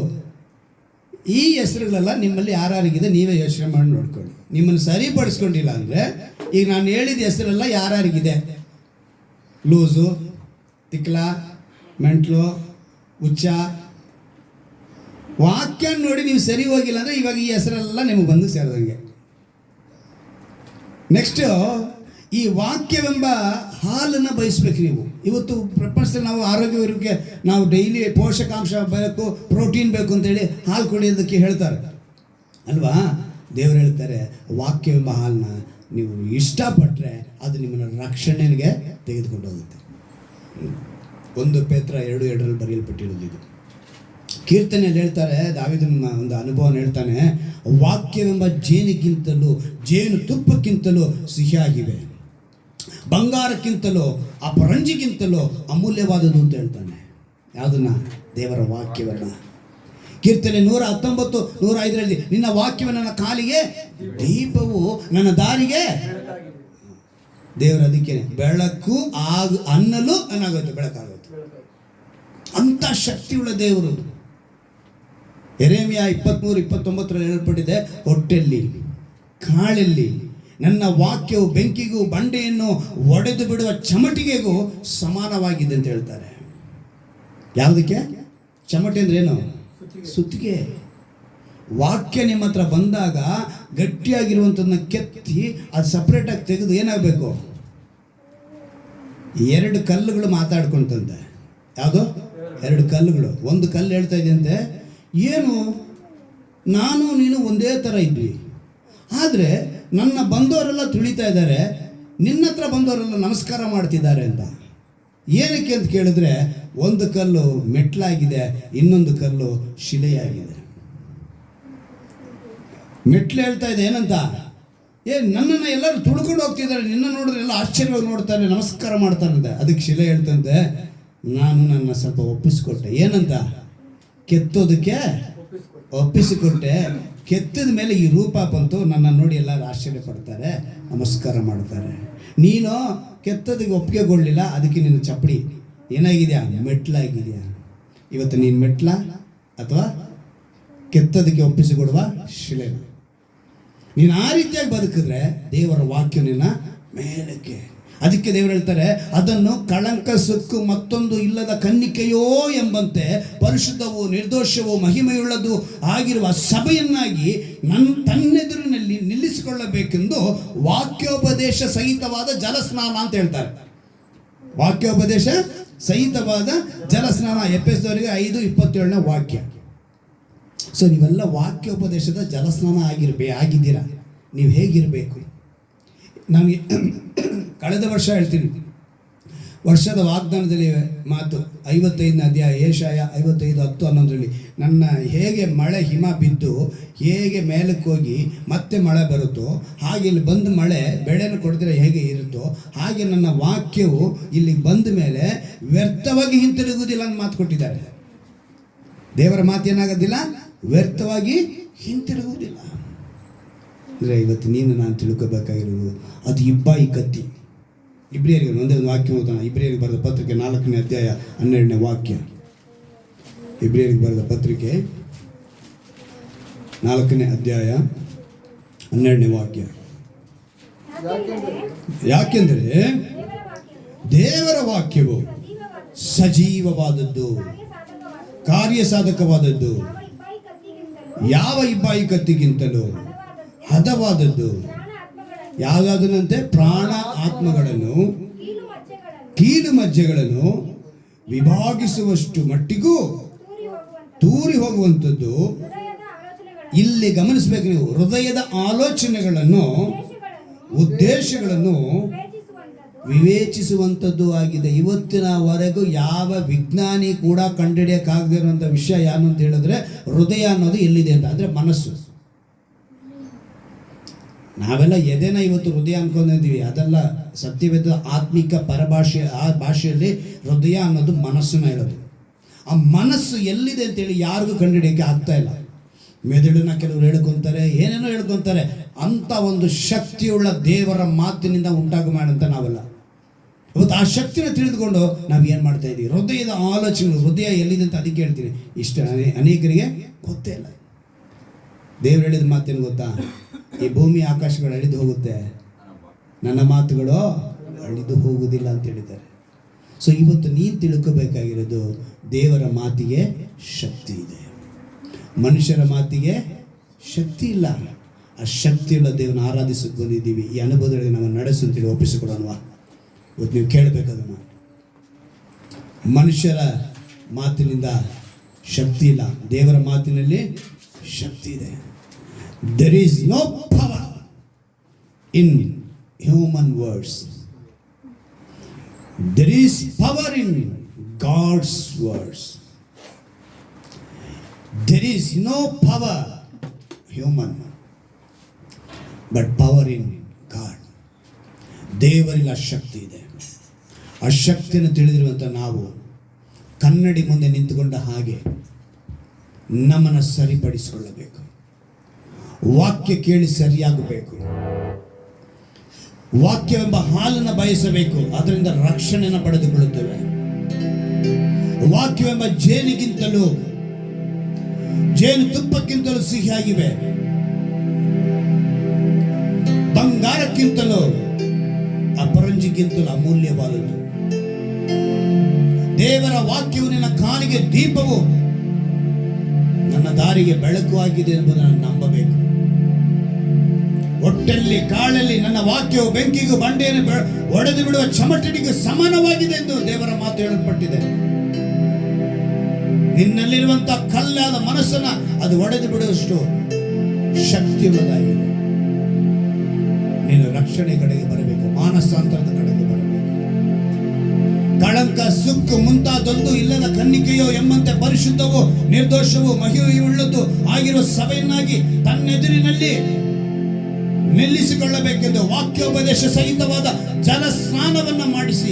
ಈ ಹೆಸರುಗಳೆಲ್ಲ ನಿಮ್ಮಲ್ಲಿ ಯಾರ್ಯಾರಿಗಿದೆ ನೀವೇ ಯೋಚನೆ ಮಾಡಿ ನೋಡ್ಕೊಳ್ಳಿ. ನಿಮ್ಮನ್ನು ಸರಿಪಡಿಸ್ಕೊಂಡಿಲ್ಲ ಅಂದರೆ ಈಗ ನಾನು ಹೇಳಿದ ಹೆಸರೆಲ್ಲ ಯಾರ್ಯಾರಿಗಿದೆ? ಲೂಸು, ತಿಕ್ಲ, ಮೆಂಟ್ಲು, ಹುಚ್ಚ. ವಾಕ್ಯ ನೋಡಿ ನೀವು ಸರಿ ಹೋಗಿಲ್ಲ ಅಂದರೆ ಇವಾಗ ಈ ಹೆಸರೆಲ್ಲ ನಿಮಗೆ ಬಂದು ಸೇರಿದಂಗೆ. ನೆಕ್ಸ್ಟು, ಈ ವಾಕ್ಯವೆಂಬ ಹಾಲನ್ನು ಬಯಸ್ಬೇಕು ನೀವು. ಇವತ್ತು ಪ್ರಪಂಚದಲ್ಲಿ ನಾವು ಆರೋಗ್ಯವಿರೋಕ್ಕೆ ನಾವು ಡೈಲಿ ಪೋಷಕಾಂಶ ಬೇಕು, ಪ್ರೋಟೀನ್ ಬೇಕು ಅಂತೇಳಿ ಹಾಲು ಕುಡಿಯೋದಕ್ಕೆ ಹೇಳ್ತಾರೆ ಅಲ್ವಾ? ದೇವರು ಹೇಳ್ತಾರೆ, ವಾಕ್ಯವೆಂಬ ಹಾಲನ್ನ ನೀವು ಇಷ್ಟಪಟ್ಟರೆ ಅದು ನಿಮ್ಮನ್ನು ರಕ್ಷಣೆಗೆ ತೆಗೆದುಕೊಂಡು ಹೋಗುತ್ತೆ. 1 ಪೇತ್ರ 2:2 ಬರೆಯಲ್ಪಟ್ಟಿರೋದು ಇದು. ಕೀರ್ತನೆಯಲ್ಲಿ ಹೇಳ್ತಾರೆ, ದಾವೀದನ ಒಂದು ಅನುಭವ ಹೇಳ್ತಾನೆ, ವಾಕ್ಯವೆಂಬ ಜೇನಿಗಿಂತಲೂ ಜೇನು ತುಪ್ಪಕ್ಕಿಂತಲೂ ಸಿಹಿಯಾಗಿವೆ, ಬಂಗಾರಕ್ಕಿಂತಲೂ ಅಪರಂಜಿಗಿಂತಲೂ ಅಮೂಲ್ಯವಾದದ್ದು ಅಂತ ಹೇಳ್ತಾನೆ. ಯಾವುದನ್ನ? ದೇವರ ವಾಕ್ಯವನ್ನು. ಕೀರ್ತನೆ 119, 105 ನಿನ್ನ ವಾಕ್ಯವ ನನ್ನ ಕಾಲಿಗೆ ದೀಪವು, ನನ್ನ ದಾರಿಗೆ. ದೇವರ ಅದಕ್ಕೆ ಬೆಳಕು ಅನ್ನಲು ಏನಾಗುತ್ತೆ? ಬೆಳಕಾಗುತ್ತೆ. ಅಂಥ ಶಕ್ತಿಯುಳ್ಳ ದೇವರು. ಯೆರೆಮೀಯ 23:29 ಹೇಳಲ್ಪಟ್ಟಿದೆ, ಹೊಟ್ಟೆಯಲ್ಲಿ ಕಾಳಲ್ಲಿ ನನ್ನ ವಾಕ್ಯವು ಬೆಂಕಿಗೂ ಬಂಡೆಯನ್ನು ಒಡೆದು ಬಿಡುವ ಚಮಟಿಗೆಗೂ ಸಮಾನವಾಗಿದೆ ಅಂತ ಹೇಳ್ತಾರೆ. ಯಾವುದಕ್ಕೆ? ಚಮಟೆ ಅಂದ್ರೆ ಏನು? ಸುತ್ತಿಗೆ. ವಾಕ್ಯ ನಿಮ್ಮ ಹತ್ರ ಬಂದಾಗ ಗಟ್ಟಿಯಾಗಿರುವಂಥದ್ದನ್ನ ಕೆತ್ತಿ ಅದು ಸಪ್ರೇಟಾಗಿ ತೆಗೆದು ಏನಾಗಬೇಕು? 2 ಕಲ್ಲುಗಳು ಮಾತಾಡ್ಕೊಂತಂತೆ. ಯಾವುದು? 2 ಕಲ್ಲುಗಳು. ಒಂದು ಕಲ್ಲು ಹೇಳ್ತಾ ಇದೆಯಂತೆ, ಏನು ನಾನು ನೀನು ಒಂದೇ ಥರ ಇದ್ವಿ, ಆದರೆ ನನ್ನ ಬಂದವರೆಲ್ಲ ತುಳಿತಾ ಇದ್ದಾರೆ, ನಿನ್ನ ಹತ್ರ ಬಂದವರೆಲ್ಲ ನಮಸ್ಕಾರ ಮಾಡ್ತಿದ್ದಾರೆ ಅಂತ. ಏನಕ್ಕೆ ಅಂತ ಕೇಳಿದ್ರೆ, ಒಂದು ಕಲ್ಲು ಮೆಟ್ಲಾಗಿದೆ, ಇನ್ನೊಂದು ಕಲ್ಲು ಶಿಲೆಯಾಗಿದೆ. ಮೆಟ್ಲು ಹೇಳ್ತಾ ಇದೆ ಏನಂತ? ನನ್ನನ್ನು ಎಲ್ಲರೂ ತುಳ್ಕೊಂಡು ಹೋಗ್ತಿದ್ದಾರೆ, ನಿನ್ನ ನೋಡಿದ್ರೆ ಎಲ್ಲ ಆಶ್ಚರ್ಯವಾಗಿ ನೋಡ್ತಾರೆ, ನಮಸ್ಕಾರ ಮಾಡ್ತಾನಂತೆ. ಅದಕ್ಕೆ ಶಿಲೆ ಹೇಳ್ತಂತೆ, ನಾನು ನನ್ನ ಸ್ವಲ್ಪ ಒಪ್ಪಿಸಿಕೊಟ್ಟೆ. ಏನಂತ? ಕೆತ್ತೋದಕ್ಕೆ ಒಪ್ಪಿಸಿಕೊಟ್ಟೆ. ಕೆತ್ತಿದ ಮೇಲೆ ಈ ರೂಪ ಬಂತು, ನನ್ನ ನೋಡಿ ಎಲ್ಲರೂ ಆಶ್ಚರ್ಯ ಪಡ್ತಾರೆ, ನಮಸ್ಕಾರ ಮಾಡ್ತಾರೆ. ನೀನು ಕೆತ್ತೋದಕ್ಕೆ ಒಪ್ಪಿಗೆಗೊಳ್ಳಿಲ್ಲ, ಅದಕ್ಕೆ ನೀನು ಚಪ್ಪಡಿ ಏನಾಗಿದೆಯಾ? ಮೆಟ್ಲಾಗಿದೆಯಾ? ಇವತ್ತು ನೀನು ಮೆಟ್ಲ ಅಥವಾ ಕೆತ್ತೋದಕ್ಕೆ ಒಪ್ಪಿಸಿಕೊಡುವ ಶಿಲೆನ? ನೀನು ಆ ರೀತಿಯಾಗಿ ಬದುಕಿದ್ರೆ ದೇವರ ವಾಕ್ಯ ನಿನ್ನ ಮೇಲಕ್ಕೆ. ಅದಕ್ಕೆ ದೇವರು ಹೇಳ್ತಾರೆ, ಅದನ್ನು ಕಳಂಕ ಸುಕ್ಕು ಮತ್ತೊಂದು ಇಲ್ಲದ ಕನ್ನಿಕೆಯೋ ಎಂಬಂತೆ ಪರಿಶುದ್ಧವೂ ನಿರ್ದೋಷವೂ ಮಹಿಮೆಯುಳ್ಳದು ಆಗಿರುವ ಸಭೆಯನ್ನಾಗಿ ತನ್ನೆದುರಿನಲ್ಲಿ ನಿಲ್ಲಿಸಿಕೊಳ್ಳಬೇಕೆಂದು ವಾಕ್ಯೋಪದೇಶ ಸಹಿತವಾದ ಜಲಸ್ನಾನ ಅಂತ ಹೇಳ್ತಾರೆ. ವಾಕ್ಯೋಪದೇಶ ಸಹಿತವಾದ ಜಲಸ್ನಾನ, ಎಫೆಸದವರಿಗೆ 5:27 ವಾಕ್ಯ. ಸೊ ನೀವೆಲ್ಲ ವಾಕ್ಯೋಪದೇಶದ ಜಲಸ್ನಾನ ಆಗಿದ್ದೀರಾ. ನೀವು ಹೇಗಿರಬೇಕು? ನಮಗೆ ಕಳೆದ ವರ್ಷ ಹೇಳ್ತೀನಿ, ವರ್ಷದ ವಾಗ್ದಾನದಲ್ಲಿ ಮಾತು 55ನೇ ಅಧ್ಯಾಯ ಯೆಶಾಯ 55:10-11 ನನ್ನ ಹೇಗೆ ಮಳೆ ಹಿಮ ಬಿದ್ದು ಹೇಗೆ ಮೇಲಕ್ಕೆ ಹೋಗಿ ಮತ್ತೆ ಮಳೆ ಬರುತ್ತೋ ಹಾಗೆ ಇಲ್ಲಿ ಬಂದ ಮಳೆ ಬೆಳೆಯನ್ನು ಕೊಡಿದ್ರೆ ಹೇಗೆ ಇರುತ್ತೋ ಹಾಗೆ ನನ್ನ ವಾಕ್ಯವು ಇಲ್ಲಿ ಬಂದ ಮೇಲೆ ವ್ಯರ್ಥವಾಗಿ ಹಿಂತಿರುಗುವುದಿಲ್ಲ ಅಂತ ಮಾತು ಕೊಟ್ಟಿದ್ದಾರೆ. ದೇವರ ಮಾತೇನಾಗೋದಿಲ್ಲ, ವ್ಯರ್ಥವಾಗಿ ಹಿಂತಿರುಗುವುದಿಲ್ಲ. ಅಂದರೆ ಇವತ್ತು ನೀನು ನಾನು ತಿಳ್ಕೋಬೇಕಾಗಿರೋದು ಅದು ಇಬ್ಬಾಯಿ ಕತ್ತಿ. ಇಬ್ರಿಯರಿಗೆ ಒಂದೇ ಒಂದು ವಾಕ್ಯ ಓದೋಣ. ಇಬ್ರಿಯರಿಗೆ ಬರೆದ ಪತ್ರಿಕೆ 4ನೇ ಅಧ್ಯಾಯ 12ನೇ ವಾಕ್ಯ. ಇಬ್ರಿಯರಿಗೆ ಬರೆದ ಪತ್ರಿಕೆ 4ನೇ ಅಧ್ಯಾಯ 12ನೇ ವಾಕ್ಯ. ಯಾಕೆಂದರೆ ದೇವರ ವಾಕ್ಯವು ಸಜೀವವಾದದ್ದು, ಕಾರ್ಯಸಾಧಕವಾದದ್ದು, ಯಾವ ಇಬ್ಬಾಯಿ ಕತ್ತಿಗಿಂತಲೂ ಹದವಾದದ್ದು, ಯಾವುದಾದನಂತೆ ಪ್ರಾಣ ಆತ್ಮಗಳನ್ನು ಕೀಲು ಮಜ್ಜೆಗಳನ್ನು ವಿಭಾಗಿಸುವಷ್ಟು ಮಟ್ಟಿಗೂ ತೂರಿ ಹೋಗುವಂಥದ್ದು. ಇಲ್ಲಿ ಗಮನಿಸಬೇಕು ನೀವು, ಹೃದಯದ ಆಲೋಚನೆಗಳನ್ನು ಉದ್ದೇಶಗಳನ್ನು ವಿವೇಚಿಸುವಂಥದ್ದು ಆಗಿದೆ. ಇವತ್ತಿನವರೆಗೂ ಯಾವ ವಿಜ್ಞಾನಿ ಕೂಡ ಕಂಡುಹಿಡಿಯಕ್ಕಾಗದೇ ಇರುವಂಥ ವಿಷಯ ಏನು ಅಂತ ಹೇಳಿದ್ರೆ ಹೃದಯ ಅನ್ನೋದು ಎಲ್ಲಿದೆ ಅಂತ, ಅಂದರೆ ಮನಸ್ಸು. ನಾವೆಲ್ಲ ಎದೆನ ಇವತ್ತು ಹೃದಯ ಅನ್ಕೊಂಡಿದ್ದೀವಿ, ಅದೆಲ್ಲ ಸತ್ಯವೇದ ಆತ್ಮಿಕ ಪರಭಾಷೆ. ಆ ಭಾಷೆಯಲ್ಲಿ ಹೃದಯ ಅನ್ನೋದು ಮನಸ್ಸನ್ನ ಹೇಳೋದು. ಆ ಮನಸ್ಸು ಎಲ್ಲಿದೆ ಅಂತೇಳಿ ಯಾರಿಗೂ ಕಂಡುಹಿಡಿಯೋಕ್ಕೆ ಆಗ್ತಾ ಇಲ್ಲ. ಮೆದುಳನ್ನ ಕೆಲವರು ಹೇಳ್ಕೊತಾರೆ, ಏನೇನೋ ಹೇಳ್ಕೊತಾರೆ. ಅಂಥ ಒಂದು ಶಕ್ತಿಯುಳ್ಳ ದೇವರ ಮಾತಿನಿಂದ ಉಂಟಾಗ ಮಾಡಂತ ನಾವೆಲ್ಲ ಇವತ್ತು ಆ ಶಕ್ತಿನ ತಿಳಿದುಕೊಂಡು ನಾವು ಏನು ಮಾಡ್ತಾ ಇದ್ದೀವಿ? ಹೃದಯದ ಆಲೋಚನೆ, ಹೃದಯ ಎಲ್ಲಿದೆ ಅಂತ ಅದಕ್ಕೆ ಹೇಳ್ತೀನಿ. ಇಷ್ಟ ಅನೇಕರಿಗೆ ಗೊತ್ತೇ ಇಲ್ಲ. ದೇವ್ರು ಹೇಳಿದ ಮಾತೇನು ಗೊತ್ತಾ? ಈ ಭೂಮಿ ಆಕಾಶಗಳು ಅಳಿದು ಹೋಗುತ್ತೆ, ನನ್ನ ಮಾತುಗಳು ಅಳಿದು ಹೋಗುವುದಿಲ್ಲ ಅಂತ ಹೇಳಿದ್ದಾರೆ. ಸೊ ಇವತ್ತು ನೀನು ತಿಳ್ಕೋಬೇಕಾಗಿರೋದು, ದೇವರ ಮಾತಿಗೆ ಶಕ್ತಿ ಇದೆ, ಮನುಷ್ಯರ ಮಾತಿಗೆ ಶಕ್ತಿ ಇಲ್ಲ. ಆ ಶಕ್ತಿಯುಳ್ಳ ದೇವನ ಆರಾಧಿಸಕ್ಕೆ ಬಂದಿದ್ದೀವಿ. ಈ ಅನುಭವದಲ್ಲಿ ನಾವು ನಡೆಸು ಅಂತೇಳಿ ಒಪ್ಪಿಸಿಕೊಡೋಣವಾ? ಇವತ್ತು ನೀವು ಕೇಳಬೇಕದನ್ನು. ಮನುಷ್ಯರ ಮಾತಿನಿಂದ ಶಕ್ತಿ ಇಲ್ಲ, ದೇವರ ಮಾತಿನಲ್ಲಿ ಶಕ್ತಿ ಇದೆ. There is no power in human words. There is power in God's words. There is no power human, but power in God. ದೇವರಲ್ಲಿ ಆ ಶಕ್ತಿ ಇದೆ. ಆ ಶಕ್ತಿಯನ್ನು ತಿಳಿದಿರುವಂಥ ನಾವು ಕನ್ನಡಿ ಮುಂದೆ ನಿಂತುಕೊಂಡ ಹಾಗೆ ನಮ್ಮನ್ನು ಸರಿಪಡಿಸಿಕೊಳ್ಳಬೇಕು. ವಾಕ್ಯ ಕೇಳಿ ಸರಿಯಾಗಬೇಕು. ವಾಕ್ಯವೆಂಬ ಹಾಲನ್ನು ಬಯಸಬೇಕು, ಅದರಿಂದ ರಕ್ಷಣೆಯನ್ನು ಪಡೆದುಕೊಳ್ಳುತ್ತೇವೆ. ವಾಕ್ಯವೆಂಬ ಜೇನಿಗಿಂತಲೂ, ಜೇನು ತುಪ್ಪಕ್ಕಿಂತಲೂ ಸಿಹಿಯಾಗಿವೆ, ಬಂಗಾರಕ್ಕಿಂತಲೂ ಅಪರಂಜಿಗಿಂತಲೂ ಅಮೂಲ್ಯವಾದದ್ದು. ದೇವರ ವಾಕ್ಯವು ನಿನ್ನ ಕಾಲಿಗೆ ದೀಪವು, ನನ್ನ ದಾರಿಗೆ ಬೆಳಕು ಆಗಿದೆ ಎಂಬುದನ್ನು ನಂಬಬೇಕು. ಹೊಟ್ಟೆಲ್ಲಿ ಕಾಳಲ್ಲಿ ನನ್ನ ವಾಕ್ಯವು ಬೆಂಕಿಗೂ ಬಂಡೆಯನ್ನು ಒಡೆದು ಬಿಡುವ ಚಮಟಡಿಗೂ ಸಮಾನವಾಗಿದೆ ಎಂದು ದೇವರ ಮಾತು ಹೇಳಲ್ಪಟ್ಟಿದೆ. ನಿನ್ನಲ್ಲಿರುವಂತಹ ಕಲ್ಲಾದ ಮನಸ್ಸನ್ನ ಅದು ಒಡೆದು ಬಿಡುವಷ್ಟು ಶಕ್ತಿಯುಳ್ಳದಾಗಿದೆ. ನೀನು ರಕ್ಷಣೆ ಕಡೆಗೆ ಬರಬೇಕು, ಮಾನಸಾಂತರದ ಕಡೆಗೆ ಬರಬೇಕು. ಕಳಂಕ, ಸುಕ್ಕು ಮುಂತಾದೊಂದು ಇಲ್ಲದ ಕನ್ನಿಕೆಯೋ ಎಂಬಂತೆ ಪರಿಶುದ್ಧವೋ ನಿರ್ದೋಷವೋ ಮಹಿಮೆಯುಳ್ಳದ್ದು ಆಗಿರುವ ಸಭೆಯನ್ನಾಗಿ ತನ್ನೆದುರಿನಲ್ಲಿ ನಿಲ್ಲಿಸಿಕೊಳ್ಳಬೇಕೆಂದು ವಾಕ್ಯೋಪದೇಶ ಸಹಿತವಾದ ಜಲ ಸ್ನಾನವನ್ನು ಮಾಡಿಸಿ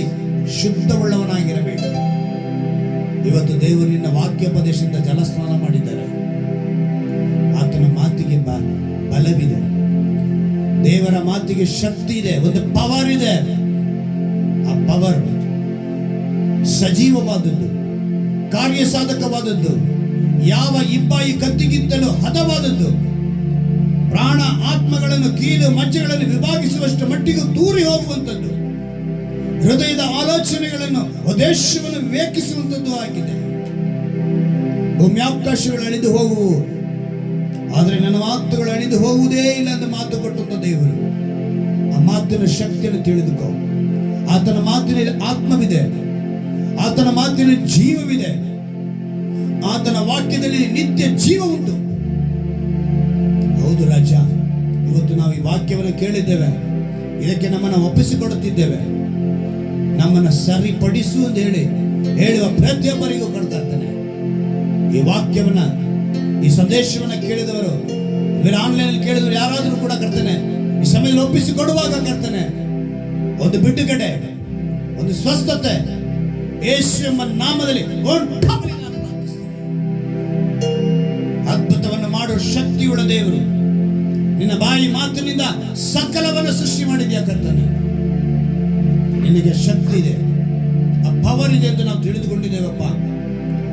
ಶುದ್ಧವುಳ್ಳವನಾಗಿರಬೇಕು. ಇವತ್ತು ದೇವರಿನ ವಾಕ್ಯೋಪದೇಶದಿಂದ ಜಲಸ್ನಾನ ಮಾಡಿದ್ದಾರೆ. ಆತನ ಮಾತಿಗೆ ಬಲವಿದೆ, ದೇವರ ಮಾತಿಗೆ ಶಕ್ತಿ ಇದೆ, ಒಂದು ಪವರ್ ಇದೆ. ಆ ಪವರ್ ಸಜೀವವಾದದ್ದು, ಕಾರ್ಯಸಾಧಕವಾದದ್ದು, ಯಾವ ಇಬ್ಬಾಯಿ ಕತ್ತಿಗಿಂತಲೂ ಹದವಾದದ್ದು, ಪ್ರಾಣ ಆತ್ಮಗಳನ್ನು ಕೀಲು ಮಜ್ಜೆಗಳನ್ನು ವಿಭಾಗಿಸುವಷ್ಟು ಮಟ್ಟಿಗೂ ತೂರಿ ಹೋಗುವಂಥದ್ದು, ಹೃದಯದ ಆಲೋಚನೆಗಳನ್ನು ಉದ್ದೇಶವನ್ನು ವಿವೇಕಿಸುವಂಥದ್ದು ಆಗಿದೆ. ಭೂಮ್ಯಾಕಾಶಗಳು ಅಳಿದು ಹೋಗುವು, ಆದರೆ ನನ್ನ ಮಾತುಗಳು ಅಳಿದು ಹೋಗುವುದೇ ಇಲ್ಲ ಎಂದು ಮಾತು ಕೊಟ್ಟಂತ ದೇವರು. ಆ ಮಾತಿನ ಶಕ್ತಿಯನ್ನು ತಿಳಿದುಕೋ. ಆತನ ಮಾತಿನಲ್ಲಿ ಆತ್ಮವಿದೆ, ಆತನ ಮಾತಿನಲ್ಲಿ ಜೀವವಿದೆ, ಆತನ ವಾಕ್ಯದಲ್ಲಿ ನಿತ್ಯ ಜೀವ ಉಂಟು. ಹೌದು ರಾಜ, ಇವತ್ತು ನಾವು ಈ ವಾಕ್ಯವನ್ನು ಕೇಳಿದ್ದೇವೆ, ಇದಕ್ಕೆ ನಮ್ಮನ್ನು ಒಪ್ಪಿಸಿಕೊಡುತ್ತಿದ್ದೇವೆ. ನಮ್ಮನ್ನು ಸರಿಪಡಿಸು ಅಂತ ಹೇಳುವ ಪ್ರತಿಯೊಬ್ಬರಿಗೂ ಕೊಡ್ತಾ ಇರ್ತಾನೆ. ಈ ವಾಕ್ಯವನ್ನ, ಈ ಸಂದೇಶವನ್ನ ಕೇಳಿದವರು, ಆನ್ಲೈನ್ ಕೇಳಿದವರು ಯಾರಾದರೂ ಕೂಡ ಕರ್ತಾನೆ. ಈ ಸಮಯದಲ್ಲಿ ಒಪ್ಪಿಸಿಕೊಡುವಾಗ ಕರ್ತಾನೆ ಒಂದು ಬಿಡುಗಡೆ, ಒಂದು ಸ್ವಸ್ಥತೆ ಯೇಸು ಎಂಬ ನಾಮದಲ್ಲಿ ಅದ್ಭುತವನ್ನು ಮಾಡುವ ಶಕ್ತಿಯುಳ್ಳ ದೇವರು. ನಿನ್ನ ಬಾಯಿ ಮಾತಿನಿಂದ ಸಕಲವನ್ನು ಸೃಷ್ಟಿ ಮಾಡಿದ್ಯಾ ಕರ್ತಾನೆ. ನಿನಗೆ ಶಕ್ತಿ ಇದೆ, ಆ ಪವರ್ ಇದೆ ಎಂದು ನಾವು ತಿಳಿದುಕೊಂಡಿದ್ದೇವಪ್ಪ.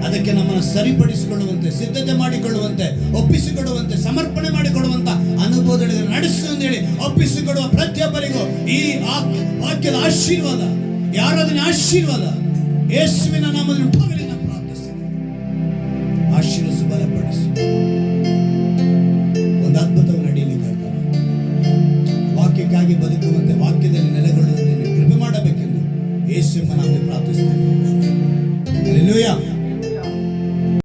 ಅದಕ್ಕೆ ನಮ್ಮನ್ನು ಸರಿಪಡಿಸಿಕೊಳ್ಳುವಂತೆ, ಸಿದ್ಧತೆ ಮಾಡಿಕೊಳ್ಳುವಂತೆ, ಒಪ್ಪಿಸಿಕೊಡುವಂತೆ, ಸಮರ್ಪಣೆ ಮಾಡಿಕೊಡುವಂತ ಅನುಭವಗಳಿಗೆ ನಡೆಸು ಅಂತೇಳಿ ಒಪ್ಪಿಸಿಕೊಡುವ ಪ್ರತಿಯೊಬ್ಬರಿಗೂ ಈ ವಾಕ್ಯದ ಆಶೀರ್ವಾದ, ಯಾರಾದನೆ ಆಶೀರ್ವಾದ ಯೇಸುವಿನ ನಾಮದಲ್ಲಿ